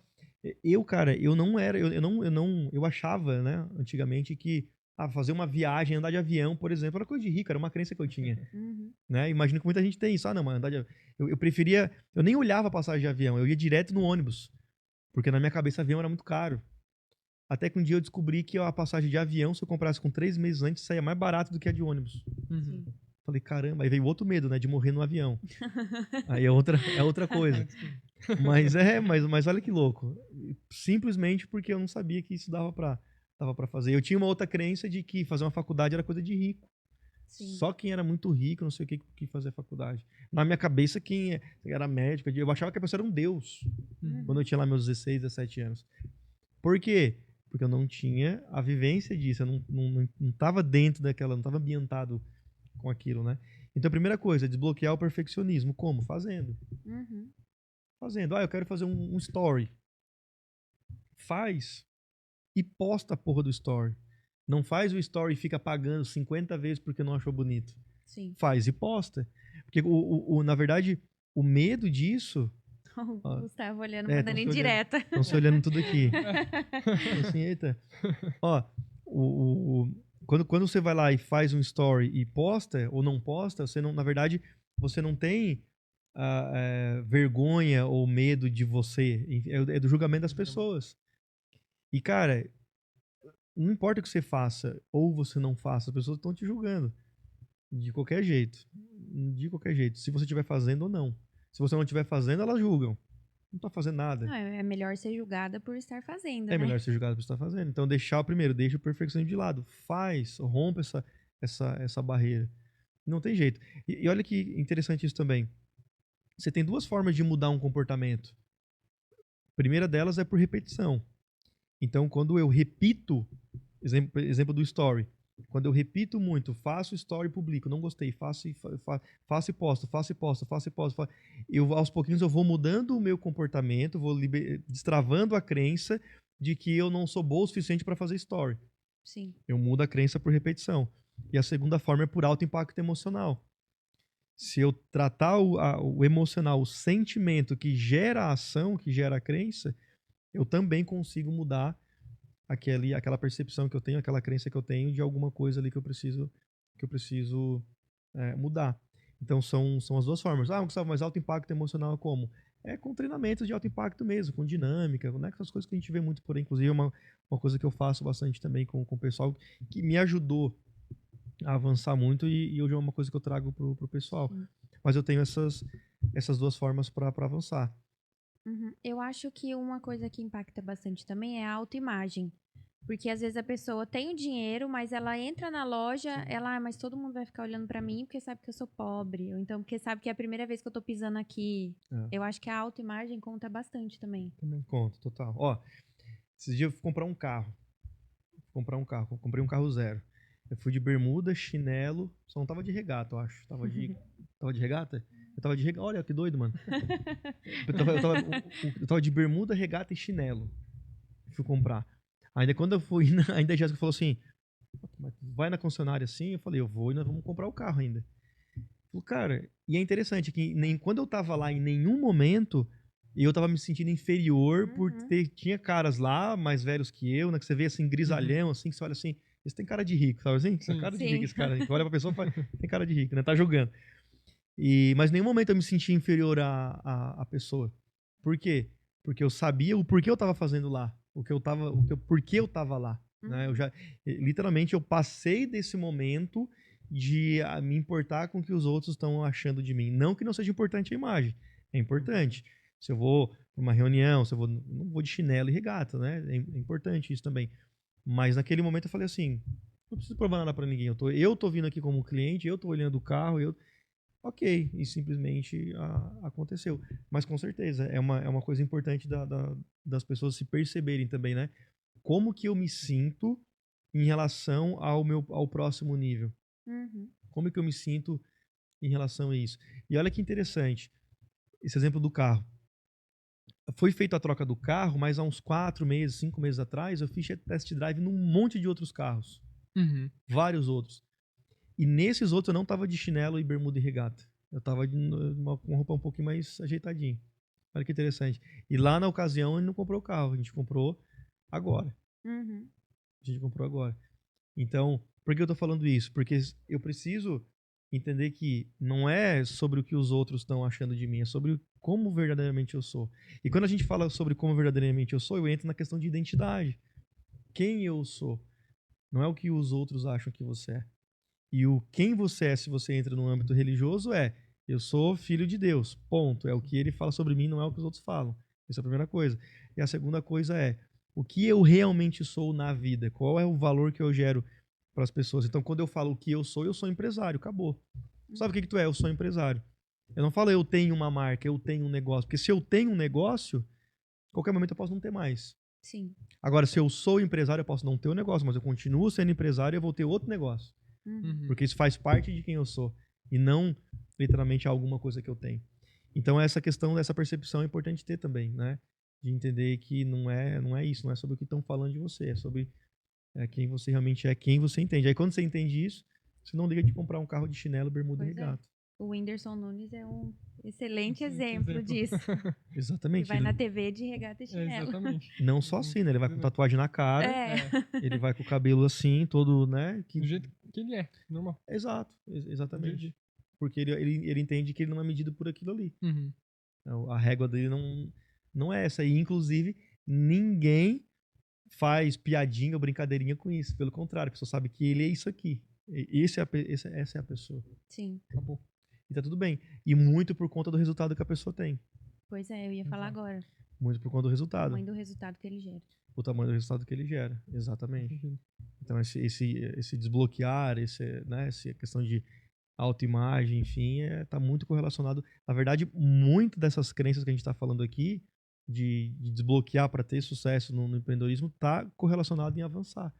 cara, eu não era, eu achava, né, antigamente que fazer uma viagem, andar de avião, por exemplo, era coisa de rico, era uma crença que eu tinha. Uhum. Né? Imagino que muita gente tem isso. Não, mas andar eu preferia. Eu nem olhava a passagem de avião, eu ia direto no ônibus. Porque na minha cabeça avião era muito caro. Até que um dia eu descobri que a passagem de avião, se eu comprasse com 3 meses antes, saía mais barato do que a de ônibus. Uhum. Falei, caramba, aí veio outro medo, né? De morrer no avião. Aí é outra coisa. Mas olha que louco. Simplesmente porque eu não sabia que isso dava pra fazer. Eu tinha uma outra crença de que fazer uma faculdade era coisa de rico. Sim. Só quem era muito rico, não sei o que fazia faculdade. Na minha cabeça, quem era médico, eu achava que a pessoa era um deus. Uhum. Quando eu tinha lá meus 16, 17 anos. Por quê? Porque eu não tinha a vivência disso. Eu não tava dentro daquela, não tava ambientado com aquilo, né? Então, a primeira coisa é desbloquear o perfeccionismo. Como? Fazendo. Uhum. Fazendo. Eu quero fazer um story. Faz e posta a porra do story. Não faz o story e fica pagando 50 vezes porque não achou bonito. Sim. Faz e posta. Porque, na verdade, o medo disso... O Gustavo olhando, tão mandando se indireta. Estão se olhando tudo aqui. Assim, eita. Ó, quando você vai lá e faz um story e posta, ou não posta, você não, na verdade, você não tem vergonha ou medo de você. É do julgamento das pessoas. E, cara, não importa o que você faça ou você não faça, as pessoas estão te julgando. De qualquer jeito. De qualquer jeito. Se você estiver fazendo ou não. Se você não estiver fazendo, elas julgam. Não tá fazendo nada. Não, é melhor ser julgada por estar fazendo, É né? melhor ser julgado por estar fazendo. Então, deixa o perfeccionismo de lado. Faz, rompe essa barreira. Não tem jeito. E olha que interessante isso também. Você tem duas formas de mudar um comportamento. A primeira delas é por repetição. Então, quando eu repito, exemplo do story, quando eu repito muito, faço story e publico, não gostei, faço e posto, faço e posto, faço e posto, aos pouquinhos eu vou mudando o meu comportamento, vou destravando a crença de que eu não sou bom o suficiente para fazer story. Sim. Eu mudo a crença por repetição. E a segunda forma é por alto impacto emocional. Se eu tratar o emocional, o sentimento que gera a ação, que gera a crença, eu também consigo mudar aquela percepção que eu tenho, aquela crença que eu tenho de alguma coisa ali que eu preciso mudar. Então são as duas formas. Gustavo, mas alto impacto emocional como? É com treinamentos de alto impacto mesmo, com dinâmica, né? Essas coisas que a gente vê muito por aí. Inclusive, uma coisa que eu faço bastante também com o pessoal, que me ajudou a avançar muito e hoje é uma coisa que eu trago pro pessoal. Sim. Mas eu tenho essas duas formas para avançar. Uhum. Eu acho que uma coisa que impacta bastante também é a autoimagem. Porque às vezes a pessoa tem o dinheiro, mas ela entra na loja, mas todo mundo vai ficar olhando pra mim porque sabe que eu sou pobre. Ou então porque sabe que é a primeira vez que eu tô pisando aqui. Eu acho que a autoimagem conta bastante também. Também conta, total. Ó, esses dias eu fui comprar um carro. Comprei um carro zero. Eu fui de bermuda, chinelo, só não tava de regata, eu acho. Tava de regata? Eu tava de regata. Olha que doido, mano. Eu tava de bermuda, regata e chinelo. Fui comprar. Ainda quando eu fui, ainda a Jéssica falou assim: vai na concessionária assim? Eu falei: eu vou e nós vamos comprar o carro ainda. Falei, cara, e é interessante que quando eu tava lá, em nenhum momento eu tava me sentindo inferior por tinha caras lá mais velhos que eu, né? Que você vê assim, grisalhão, assim, que você olha assim, esse tem cara de rico, sabe assim? Tem cara de rico esse cara. Olha pra pessoa e fala, tem cara de rico, né? Tá jogando. Mas em nenhum momento eu me senti inferior à pessoa. Por quê? Porque eu sabia o porquê eu tava fazendo lá. Porquê eu tava lá. Né? Literalmente, eu passei desse momento de me importar com o que os outros estão achando de mim. Não que não seja importante a imagem. É importante. Se eu vou para uma reunião, não vou de chinelo e regata, né? É importante isso também. Mas naquele momento eu falei assim, não preciso provar nada para ninguém. Eu tô vindo aqui como cliente, eu tô olhando o carro, ok, e simplesmente aconteceu. Mas com certeza, é uma coisa importante das pessoas se perceberem também, né? Como que eu me sinto em relação ao próximo nível? Como é que eu me sinto em relação a isso? E olha que interessante, esse exemplo do carro. Foi feita a troca do carro, mas há uns 4 meses, 5 meses atrás, eu fiz test drive num monte de outros carros. Vários outros. E nesses outros eu não tava de chinelo e bermuda e regata. Eu tava com uma roupa um pouquinho mais ajeitadinha. Olha que interessante. E lá na ocasião a gente não comprou o carro, a gente comprou agora. A gente comprou agora. Então, por que eu tô falando isso? Porque eu preciso entender que não é sobre o que os outros estão achando de mim, é sobre como verdadeiramente eu sou. E quando a gente fala sobre como verdadeiramente eu sou, eu entro na questão de identidade. Quem eu sou? Não é o que os outros acham que você é. E o quem você é, se você entra no âmbito religioso, eu sou filho de Deus, ponto. É o que ele fala sobre mim, não é o que os outros falam. Essa é a primeira coisa. E a segunda coisa é, o que eu realmente sou na vida? Qual é o valor que eu gero para as pessoas? Então, quando eu falo o que eu sou empresário, acabou. Sabe o que tu é? Eu sou empresário. Eu não falo eu tenho uma marca, eu tenho um negócio. Porque se eu tenho um negócio, qualquer momento eu posso não ter mais. Sim. Agora, se eu sou empresário, eu posso não ter um negócio, mas eu continuo sendo empresário e eu vou ter outro negócio. Porque isso faz parte de quem eu sou. E não, literalmente, alguma coisa que eu tenho. Então, essa questão dessa percepção é importante ter também, né? De entender que não é isso, não é sobre o que estão falando de você, é sobre quem você realmente é, quem você entende. Aí, quando você entende isso, você não liga de comprar um carro de chinelo, bermuda e regata. O Whindersson Nunes é um excelente exemplo disso. Exatamente. Ele vai na TV de regata e chinelo. Exatamente. Não só assim, né? Ele vai com tatuagem na cara, ele vai com o cabelo assim, todo, né? Do jeito que ele é, normal. Exato, exatamente. porque ele entende que ele não é medido por aquilo ali. Uhum. A régua dele não é essa. E, inclusive, ninguém faz piadinha ou brincadeirinha com isso. Pelo contrário, a pessoa sabe que ele é isso aqui. Essa é a pessoa. Sim. Acabou. E tá tudo bem. E muito por conta do resultado que a pessoa tem. Pois é, eu ia falar Exato. agora. Muito por conta do O resultado. tamanho do resultado que ele gera. O tamanho do resultado que ele gera. Exatamente. Uhum. Então, esse desbloquear, essa questão de autoimagem, enfim, tá muito correlacionado. Na verdade, muito dessas crenças que a gente está falando aqui, de desbloquear para ter sucesso no empreendedorismo, está correlacionado em avançar.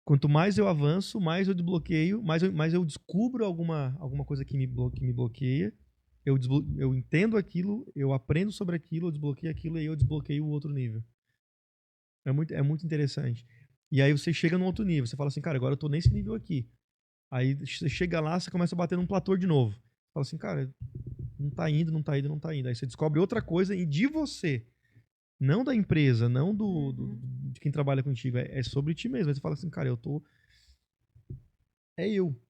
Quanto mais eu avanço, mais eu desbloqueio, mais eu descubro alguma coisa que me bloqueia, eu entendo aquilo, eu aprendo sobre aquilo, eu desbloqueio aquilo e aí eu desbloqueio o outro nível. É muito interessante. E aí você chega num outro nível, você fala assim, cara, agora eu tô nesse nível aqui. Aí você chega lá, você começa a bater num platô de novo. Fala assim, cara, não tá indo, não tá indo, não tá indo. Aí você descobre outra coisa e de você. Não da empresa, não de quem trabalha contigo. É sobre ti mesmo. Aí você fala assim, cara, é eu.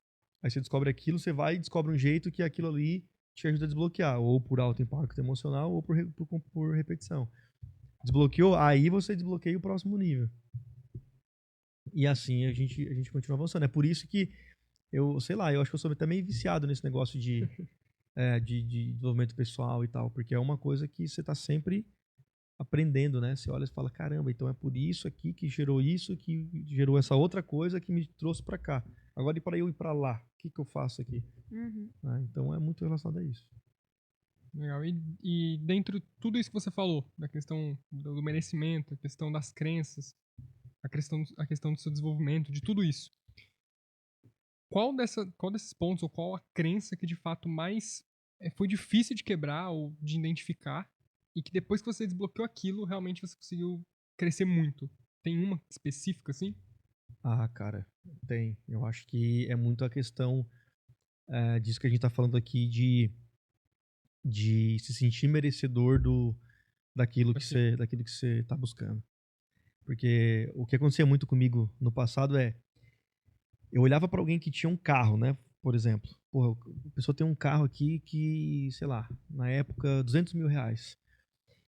Aí você descobre aquilo, você vai e descobre um jeito que aquilo ali te ajuda a desbloquear. Ou por alto impacto emocional, ou por repetição. Desbloqueou, aí você desbloqueia o próximo nível. E assim a gente continua avançando. É por isso que eu acho que eu sou até meio viciado nesse negócio de desenvolvimento pessoal e tal, porque é uma coisa que você está sempre aprendendo, né? Você olha e fala, caramba, então é por isso aqui que gerou essa outra coisa que me trouxe para cá. Agora, e para eu ir para lá, o que eu faço aqui? Uhum. Então é muito relacionado a isso. Legal. E dentro de tudo isso que você falou, da questão do merecimento, a questão das crenças, a questão do seu desenvolvimento, de tudo isso, qual desses pontos, ou qual a crença que de fato mais foi difícil de quebrar ou de identificar, e que depois que você desbloqueou aquilo, realmente você conseguiu crescer muito? Tem uma específica, assim? Ah, cara, tem. Eu acho que é muito a questão disso que a gente está falando aqui de se sentir merecedor daquilo que você está buscando. Porque o que acontecia muito comigo no passado eu olhava para alguém que tinha um carro, né? Por exemplo, porra, a pessoa tem um carro aqui que, sei lá, na época, R$ 200.000.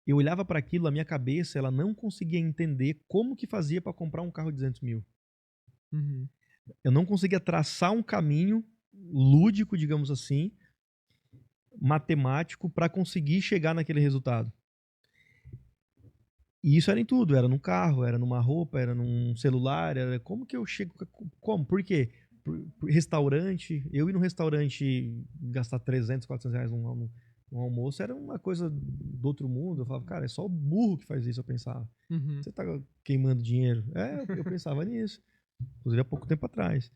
Eu olhava para aquilo, a minha cabeça, ela não conseguia entender como que fazia para comprar um carro de 200 mil. Uhum. Eu não conseguia traçar um caminho lúdico, digamos assim, matemático, para conseguir chegar naquele resultado. E isso era em tudo, era num carro, era numa roupa, era num celular, era como que eu chego, como, por quê? Restaurante, eu ir num restaurante gastar 300, 400 reais num almoço era uma coisa do outro mundo, eu falava, cara, é só o burro que faz isso, eu pensava. Uhum. Você tá queimando dinheiro. Eu pensava nisso, inclusive há pouco tempo atrás.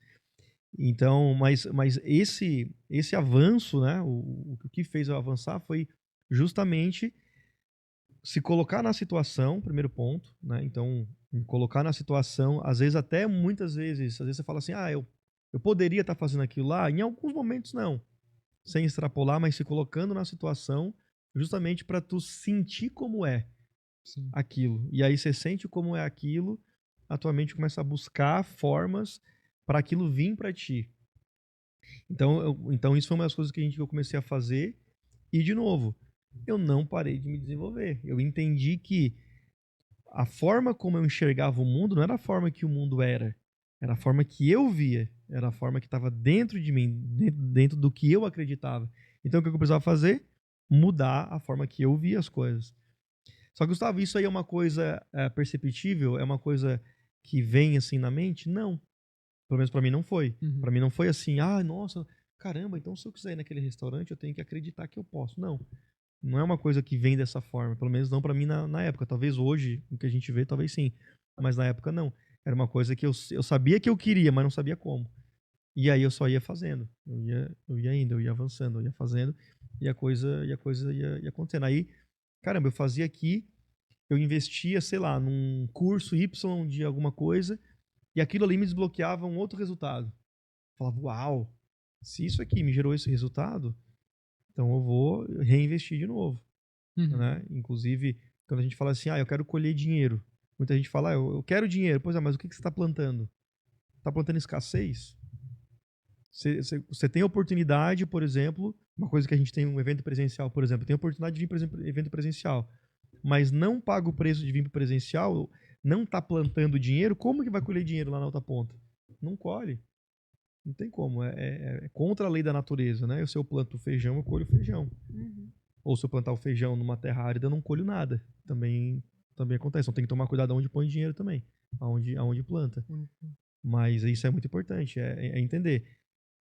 Então, mas esse avanço, né, o que fez eu avançar foi justamente se colocar na situação, primeiro ponto, né? Então, me colocar na situação, às vezes até muitas vezes, às vezes você fala assim, eu poderia estar fazendo aquilo lá, em alguns momentos não, sem extrapolar, mas se colocando na situação, justamente para tu sentir como é Sim. aquilo. E aí você sente como é aquilo, a tua mente começa a buscar formas para aquilo vir para ti. Então isso foi uma das coisas que eu comecei a fazer. E de novo, eu não parei de me desenvolver. Eu entendi que a forma como eu enxergava o mundo não era a forma que o mundo era a forma que eu via, era a forma que estava dentro de mim, dentro do que eu acreditava. Então o que eu precisava fazer? Mudar a forma que eu via as coisas. Só que, Gustavo, isso aí é uma coisa perceptível? É uma coisa que vem assim na mente? Não. Pelo menos pra mim não foi. Uhum. Pra mim não foi assim, nossa, caramba, então se eu quiser ir naquele restaurante eu tenho que acreditar que eu posso. Não. Não é uma coisa que vem dessa forma. Pelo menos não pra mim na época. Talvez hoje, o que a gente vê, talvez sim. Mas na época não. Era uma coisa que eu sabia que eu queria, mas não sabia como. E aí eu só ia fazendo. Eu ia indo, eu ia avançando, eu ia fazendo. E a coisa ia acontecendo. Aí, caramba, eu fazia aqui, eu investia, sei lá, num curso Y de alguma coisa, e aquilo ali me desbloqueava um outro resultado. Eu falava, uau, se isso aqui me gerou esse resultado, então eu vou reinvestir de novo. Uhum. Né? Inclusive, quando a gente fala assim, eu quero colher dinheiro, muita gente fala, eu quero dinheiro. Pois é, mas o que você está plantando? Está plantando escassez? Você tem oportunidade, por exemplo, uma coisa que a gente tem um evento presencial, por exemplo, tem oportunidade de vir, por exemplo, evento presencial, mas não paga o preço de vir para presencial, não está plantando dinheiro, como que vai colher dinheiro lá na outra ponta? Não colhe. Não tem como. É contra a lei da natureza, né? Se eu planto feijão, eu colho feijão. Uhum. Ou se eu plantar o feijão numa terra árida, eu não colho nada. Também acontece. Então tem que tomar cuidado onde põe dinheiro também. Aonde planta. Mas isso é muito importante, é entender.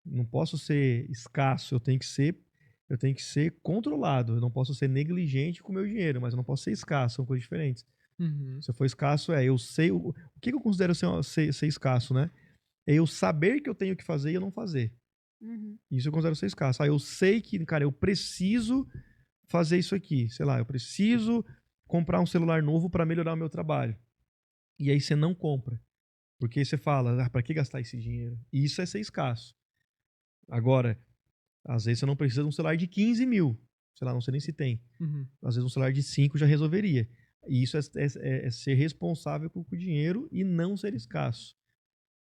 Não posso ser escasso, eu tenho que ser controlado. Eu não posso ser negligente com o meu dinheiro, mas eu não posso ser escasso, são coisas diferentes. Uhum. Se eu for escasso, eu sei o que eu considero ser escasso, né? É eu saber que eu tenho que fazer e eu não fazer. Uhum. Isso eu considero ser escasso. Eu sei que, cara, eu preciso fazer isso aqui. Sei lá, eu preciso comprar um celular novo para melhorar o meu trabalho. E aí você não compra. Porque aí você fala, para que gastar esse dinheiro? E isso é ser escasso. Agora, às vezes você não precisa de um celular de 15 mil. Sei lá, não sei nem se tem. Uhum. Às vezes um celular de 5 já resolveria. E isso é ser responsável com o dinheiro e não ser escasso.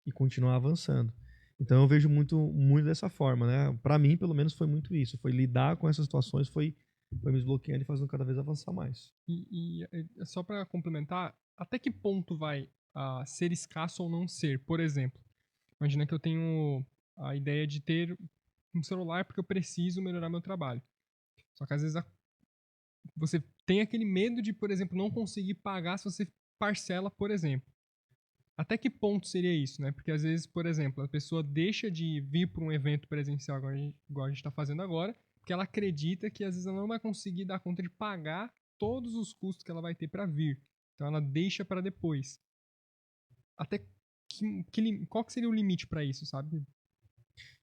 E continuar avançando. Então eu vejo muito, muito dessa forma, né? Para mim, pelo menos, foi muito isso. Foi lidar com essas situações, foi me desbloqueando e fazendo cada vez avançar mais. Só para complementar, até que ponto vai ser escasso ou não ser? Por exemplo, imagina que eu tenho a ideia de ter um celular porque eu preciso melhorar meu trabalho. Só que às vezes você tem aquele medo de, por exemplo, não conseguir pagar se você parcela, por exemplo. Até que ponto seria isso, né? Porque às vezes, por exemplo, a pessoa deixa de vir para um evento presencial, igual a gente está fazendo agora, porque ela acredita que às vezes ela não vai conseguir dar conta de pagar todos os custos que ela vai ter para vir. Então ela deixa para depois. Até qual que seria o limite para isso, sabe?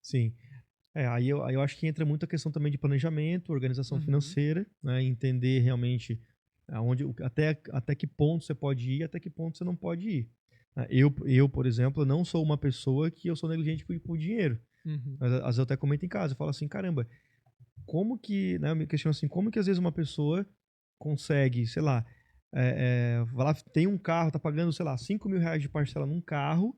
Sim. Aí eu acho que entra muito a questão também de planejamento, organização Uhum. financeira, né? Entender realmente até que ponto você pode ir, até que ponto você não pode ir. Eu, por exemplo, não sou uma pessoa que eu sou negligente por dinheiro. Uhum. Mas às vezes eu até comento em casa, eu falo assim, caramba, como que, né, eu me questiono assim, como que às vezes uma pessoa consegue, sei lá, vai lá, tem um carro, tá pagando, sei lá, 5 mil reais de parcela num carro,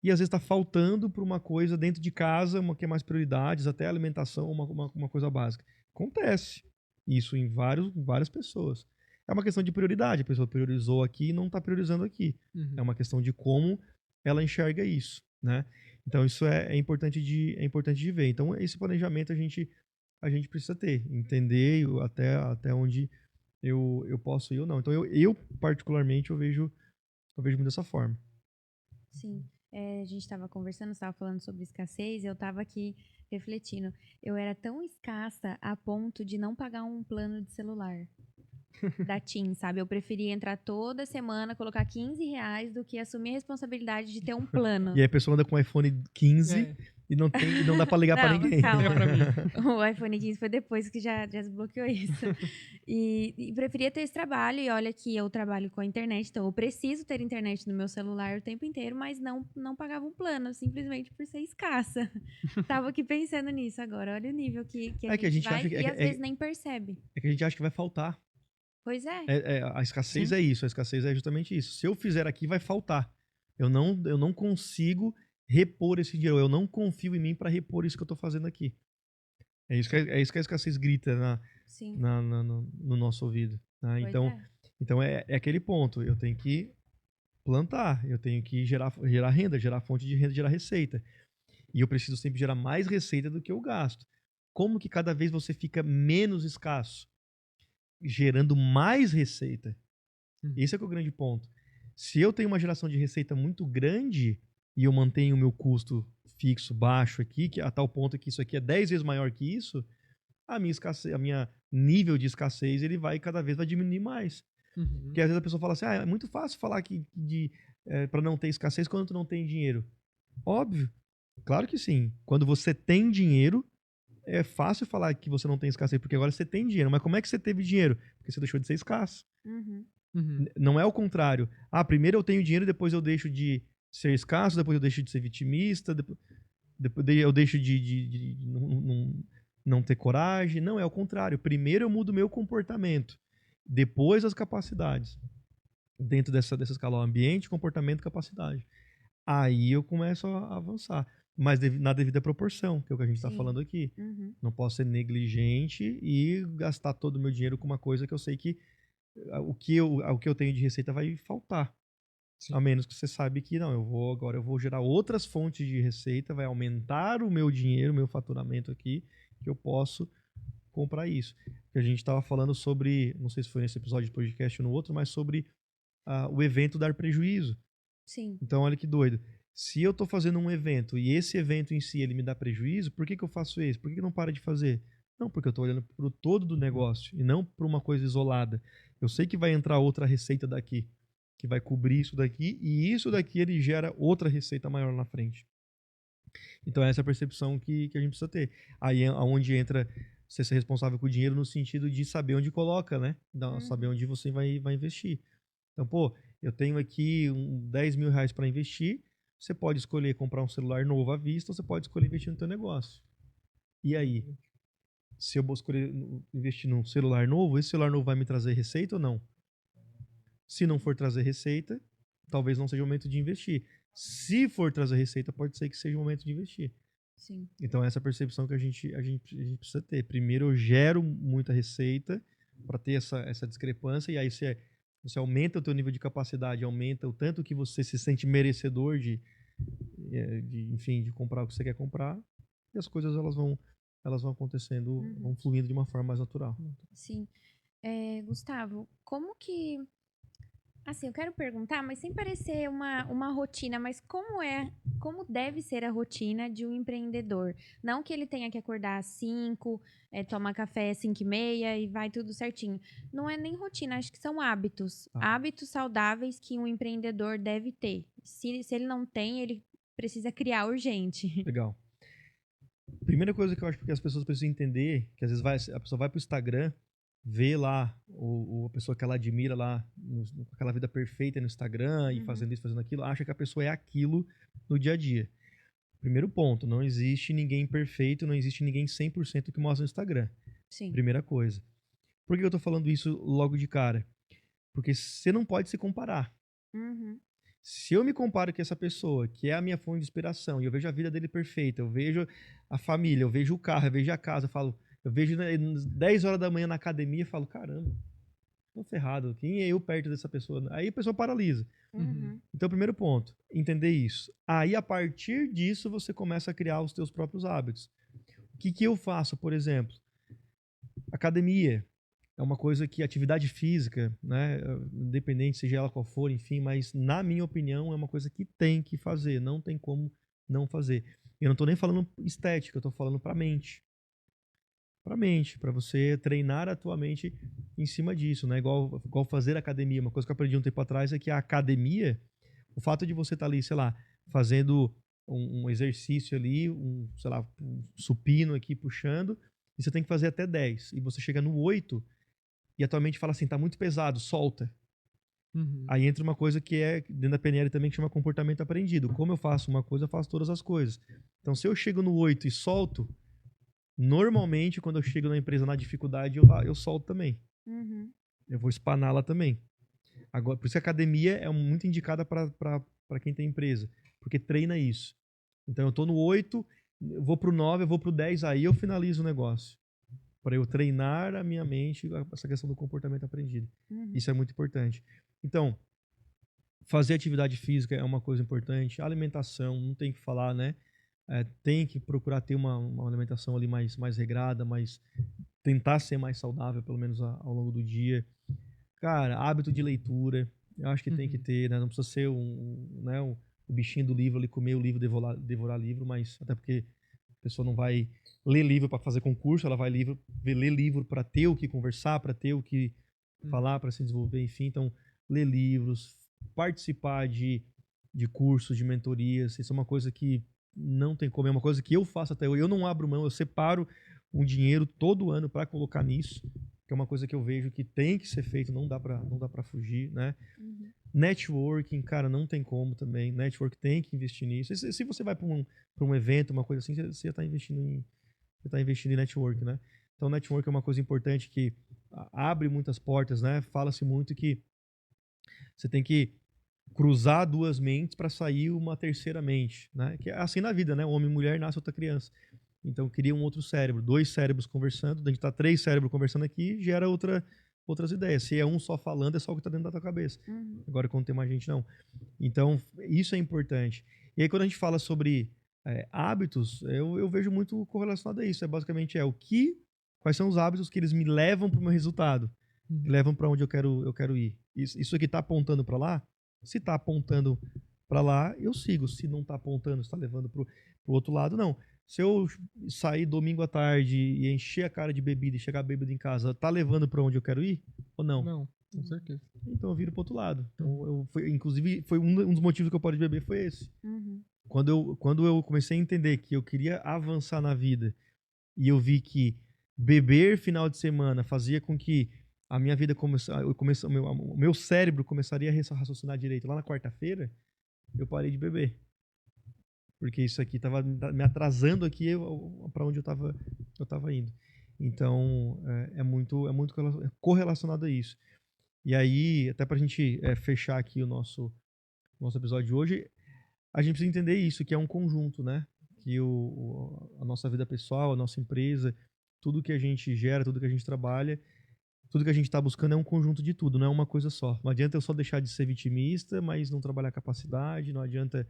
e às vezes tá faltando para uma coisa dentro de casa, uma que é mais prioridades, até alimentação, uma coisa básica. Acontece isso em várias pessoas. É uma questão de prioridade, a pessoa priorizou aqui e não está priorizando aqui. Uhum. É uma questão de como ela enxerga isso, né? Então isso é importante de ver. Então esse planejamento a gente precisa ter, entender até onde eu posso ir ou não. Então eu particularmente eu vejo muito dessa forma. Sim. A gente estava conversando, estava falando sobre escassez, e eu estava aqui refletindo. Eu era tão escassa a ponto de não pagar um plano de celular da TIM, sabe? Eu preferia entrar toda semana, colocar 15 reais do que assumir a responsabilidade de ter um plano. E aí a pessoa anda com o iPhone 15 e não dá pra ligar pra Não, ninguém. calma. É pra mim. O iPhone 15 foi depois que já desbloqueou isso. E preferia ter esse trabalho. E olha que eu trabalho com a internet, então eu preciso ter internet no meu celular o tempo inteiro, mas não pagava um plano, simplesmente por ser escassa. Tava aqui pensando nisso agora. Olha o nível que É que a gente vai acha que e às vezes nem percebe. é que a gente acha que vai faltar. Pois é. A escassez Sim. é isso, a escassez é justamente isso. Se eu fizer aqui, vai faltar. Eu não consigo repor esse dinheiro, eu não confio em mim para repor isso que eu tô fazendo aqui. É isso que a escassez grita Sim. no nosso ouvido. Né? Pois Então é aquele ponto. Eu tenho que plantar, eu tenho que gerar renda, gerar fonte de renda, gerar receita. E eu preciso sempre gerar mais receita do que eu gasto. Como que cada vez você fica menos escasso? Gerando mais receita. Esse é que é o grande ponto. Se eu tenho uma geração de receita muito grande e eu mantenho o meu custo fixo baixo aqui, que a tal ponto que isso aqui é 10 vezes maior que isso, a minha nível de escassez ele vai cada vez vai diminuir mais. Uhum. Porque às vezes a pessoa fala assim, é muito fácil falar para não ter escassez quando tu não tem dinheiro. Óbvio, claro que sim. Quando você tem dinheiro, é fácil falar que você não tem escassez, porque agora você tem dinheiro. Mas como é que você teve dinheiro? Porque você deixou de ser escasso. Uhum. Uhum. Não é o contrário. Primeiro eu tenho dinheiro, depois eu deixo de ser escasso, depois eu deixo de ser vitimista, depois eu deixo de não ter coragem. Não, é o contrário. Primeiro eu mudo o meu comportamento, depois as capacidades. Dentro dessa escala, ambiente, comportamento, capacidade. Aí eu começo a avançar. mas na devida proporção, que é o que a gente está Sim. falando aqui. Uhum. Não posso ser negligente e gastar todo o meu dinheiro com uma coisa que eu sei que o que eu tenho de receita vai faltar. Sim. A menos que você sabe que não, eu vou gerar outras fontes de receita, vai aumentar o meu dinheiro, o meu faturamento aqui, que eu posso comprar isso. Que a gente estava falando sobre, não sei se foi nesse episódio de podcast ou no outro, mas sobre o evento dar prejuízo. Sim. Então, olha que doido. Se eu estou fazendo um evento e esse evento em si ele me dá prejuízo, por que eu faço isso? Por que não para de fazer? Não, porque eu estou olhando para o todo do negócio e não para uma coisa isolada. Eu sei que vai entrar outra receita daqui, que vai cobrir isso daqui, e isso daqui ele gera outra receita maior na frente. Então, essa é a percepção que a gente precisa ter. Aí é onde entra você ser responsável com o dinheiro no sentido de saber onde coloca, né? Saber onde você vai investir. Então, pô, eu tenho aqui 10 mil reais para investir. Você pode escolher comprar um celular novo à vista, ou você pode escolher investir no teu negócio. E aí? Se eu vou escolher investir num celular novo, esse celular novo vai me trazer receita ou não? Se não for trazer receita, talvez não seja o momento de investir. Se for trazer receita, pode ser que seja o momento de investir. Sim. Então, essa é a percepção que a gente precisa ter. Primeiro, eu gero muita receita para ter essa discrepância, e aí você aumenta o teu nível de capacidade, aumenta o tanto que você se sente merecedor enfim, de comprar o que você quer comprar, e as coisas elas vão acontecendo, vão fluindo de uma forma mais natural. Sim. Gustavo, como que... Assim, eu quero perguntar, mas sem parecer uma rotina, mas como deve ser a rotina de um empreendedor? Não que ele tenha que acordar às 5, tomar café às 5h30 e vai tudo certinho. Não é nem rotina, acho que são hábitos. Hábitos saudáveis que um empreendedor deve ter. Se ele não tem, ele precisa criar urgente. Legal. Primeira coisa que eu acho que as pessoas precisam entender, que às vezes a pessoa vai pro Instagram, vê lá a pessoa que ela admira lá, com aquela vida perfeita no Instagram, e fazendo isso, fazendo aquilo, acha que a pessoa é aquilo no dia a dia. Primeiro ponto, não existe ninguém perfeito, não existe ninguém 100% que mostra no Instagram. Sim. Primeira coisa. Por que eu tô falando isso logo de cara? Porque você não pode se comparar. Se eu me comparo com essa pessoa, que é a minha fonte de inspiração, e eu vejo a vida dele perfeita, eu vejo a família, eu vejo o carro, eu vejo a casa, eu vejo 10 horas da manhã na academia e falo, caramba, tô ferrado, quem é eu perto dessa pessoa? Aí a pessoa paralisa. Então, primeiro ponto, entender isso. Aí, a partir disso, você começa a criar os teus próprios hábitos. O que eu faço, por exemplo? Academia. É uma coisa que atividade física, né, independente seja ela qual for, enfim, mas na minha opinião é uma coisa que tem que fazer, não tem como não fazer. Eu não estou nem falando estética, eu estou falando para mente. Para mente, para você treinar a tua mente em cima disso, né? Igual fazer academia. Uma coisa que eu aprendi um tempo atrás é que a academia, o fato de você estar ali, sei lá, fazendo um exercício ali, sei lá, um supino aqui puxando, e você tem que fazer até 10, e você chega no 8, e a tua mente fala assim, tá muito pesado, solta. Aí entra uma coisa que é, dentro da PNL também, que chama comportamento aprendido. Como eu faço uma coisa, eu faço todas as coisas. Então, se eu chego no 8 e solto, normalmente, quando eu chego na empresa na dificuldade, eu solto também. Eu vou espaná-la também. Agora, por isso que a academia é muito indicada para quem tem empresa, porque treina isso. Então, eu tô no 8, eu vou pro 9, eu vou pro 10, aí eu finalizo o negócio. Para eu treinar a minha mente, essa questão do comportamento aprendido. Isso é muito importante. Então, fazer atividade física é uma coisa importante. Alimentação, não tem que falar, né? Tem que procurar ter uma alimentação ali mais regrada, tentar ser mais saudável, pelo menos ao longo do dia. Cara, hábito de leitura, eu acho que tem que ter, né? Não precisa ser o bichinho do livro ali, comer o livro, devorar livro, mas até porque a pessoa não vai ler livro para fazer concurso, ela vai ler livro para ter o que conversar, para ter o que falar, para se desenvolver, enfim. Então, ler livros, participar de cursos, de mentorias, isso é uma coisa que não tem como, é uma coisa que eu faço até hoje. Eu não abro mão, eu separo um dinheiro todo ano para colocar nisso, que é uma coisa que eu vejo que tem que ser feito, não dá para fugir, né? Networking, cara, não tem como também. Network tem que investir nisso. Se você vai para um evento, uma coisa assim, você está investindo em network, né? Então, network é uma coisa importante que abre muitas portas, né? Fala-se muito que você tem que cruzar duas mentes para sair uma terceira mente, né? Que é assim na vida, né? Homem e mulher nasce outra criança. Então cria um outro cérebro, 2 cérebros conversando, a gente tá 3 cérebros conversando aqui, gera outras ideias. Se é um só falando, é só o que tá dentro da tua cabeça. Agora quando tem mais gente, não. Então isso é importante. E aí quando a gente fala sobre hábitos, eu vejo muito correlacionado a isso. Basicamente quais são os hábitos que eles me levam para o meu resultado, que levam para onde eu quero ir. Isso aqui tá apontando para lá? Se tá apontando para lá, eu sigo. Se não tá apontando, está levando pro outro lado, não. Se eu sair domingo à tarde e encher a cara de bebida e chegar bêbado em casa, tá levando para onde eu quero ir ou não? Não, com certeza. Então eu viro pro outro lado. Então, inclusive, foi um dos motivos que eu parei de beber foi esse. Quando eu comecei a entender que eu queria avançar na vida e eu vi que beber final de semana fazia com que a minha vida o meu cérebro começaria a raciocinar direito lá na quarta-feira, eu parei de beber. Porque isso aqui estava me atrasando aqui para onde eu tava indo. Então, é muito correlacionado a isso. E aí, até para a gente fechar aqui o nosso episódio de hoje, a gente precisa entender isso, que é um conjunto, né? Que a nossa vida pessoal, a nossa empresa, tudo que a gente gera, tudo que a gente trabalha, tudo que a gente está buscando é um conjunto de tudo, não é uma coisa só. Não adianta eu só deixar de ser vitimista, mas não trabalhar capacidade, não adianta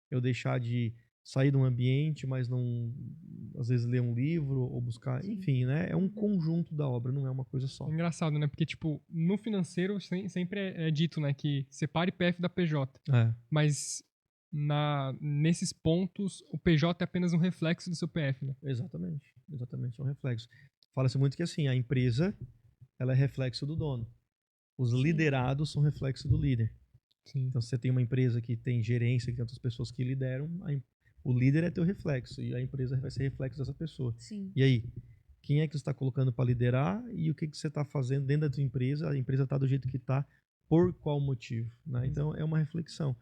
eu deixar de sair de um ambiente, mas não, às vezes, ler um livro ou buscar, enfim, né? É um conjunto da obra, não é uma coisa só. É engraçado, né? Porque, tipo, no financeiro sempre é dito, né, que separe PF da PJ. Mas nesses pontos, o PJ é apenas um reflexo do seu PF, né? Exatamente, é um reflexo. Fala-se muito que, assim, a empresa, ela é reflexo do dono. Os liderados são reflexo do líder. Sim. Então, se você tem uma empresa que tem gerência, que tem outras pessoas que lideram, o líder é teu reflexo e a empresa vai ser reflexo dessa pessoa. Sim. E aí, quem é que você está colocando para liderar e o que você está fazendo dentro da tua empresa? A empresa está do jeito que está, por qual motivo? Né? Então, é uma reflexão.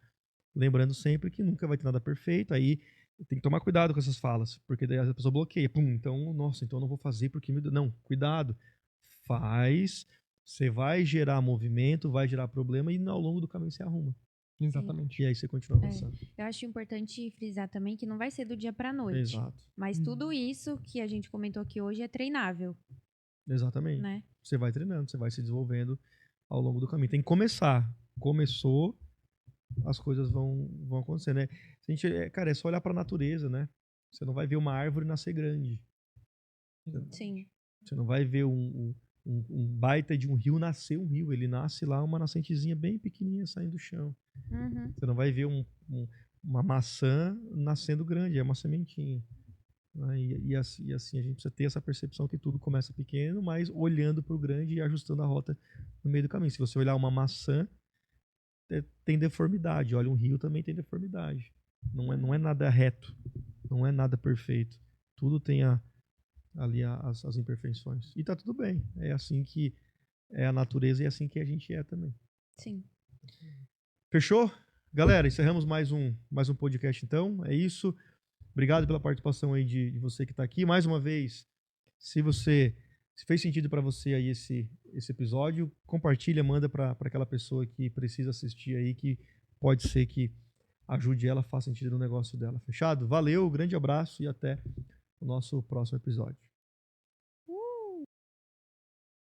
Lembrando sempre que nunca vai ter nada perfeito, aí tem que tomar cuidado com essas falas, porque daí a pessoa bloqueia. Então, nossa, então eu não vou fazer porque... Não, cuidado. Faz, você vai gerar movimento, vai gerar problema e ao longo do caminho você arruma. Exatamente. E aí você continua avançando. Eu acho importante frisar também que não vai ser do dia pra noite. Exato. Mas tudo isso que a gente comentou aqui hoje é treinável. Exatamente. Né? Você vai treinando, você vai se desenvolvendo ao longo do caminho. Tem que começar. Começou, as coisas vão acontecer, né? Cara, é só olhar pra natureza, né? Você não vai ver uma árvore nascer grande. Sim. Você não vai ver um baita de um rio nascer um rio. Ele nasce lá, uma nascentezinha bem pequenininha saindo do chão. Você não vai ver uma maçã nascendo grande, é uma sementinha. E assim a gente precisa ter essa percepção que tudo começa pequeno, mas olhando para o grande e ajustando a rota no meio do caminho. Se você olhar uma maçã, tem deformidade. Olha, um rio também tem deformidade. Não é nada reto, não é nada perfeito. Tudo tem ali as imperfeições. E tá tudo bem. É assim que é a natureza e é assim que a gente é também. Sim. Fechou? Galera, encerramos mais um podcast então. É isso. Obrigado pela participação aí de você que está aqui. Mais uma vez, se fez sentido para você aí esse episódio, compartilha, manda para aquela pessoa que precisa assistir aí, que pode ser que ajude ela, faça sentido no negócio dela. Fechado? Valeu, grande abraço e até o nosso próximo episódio.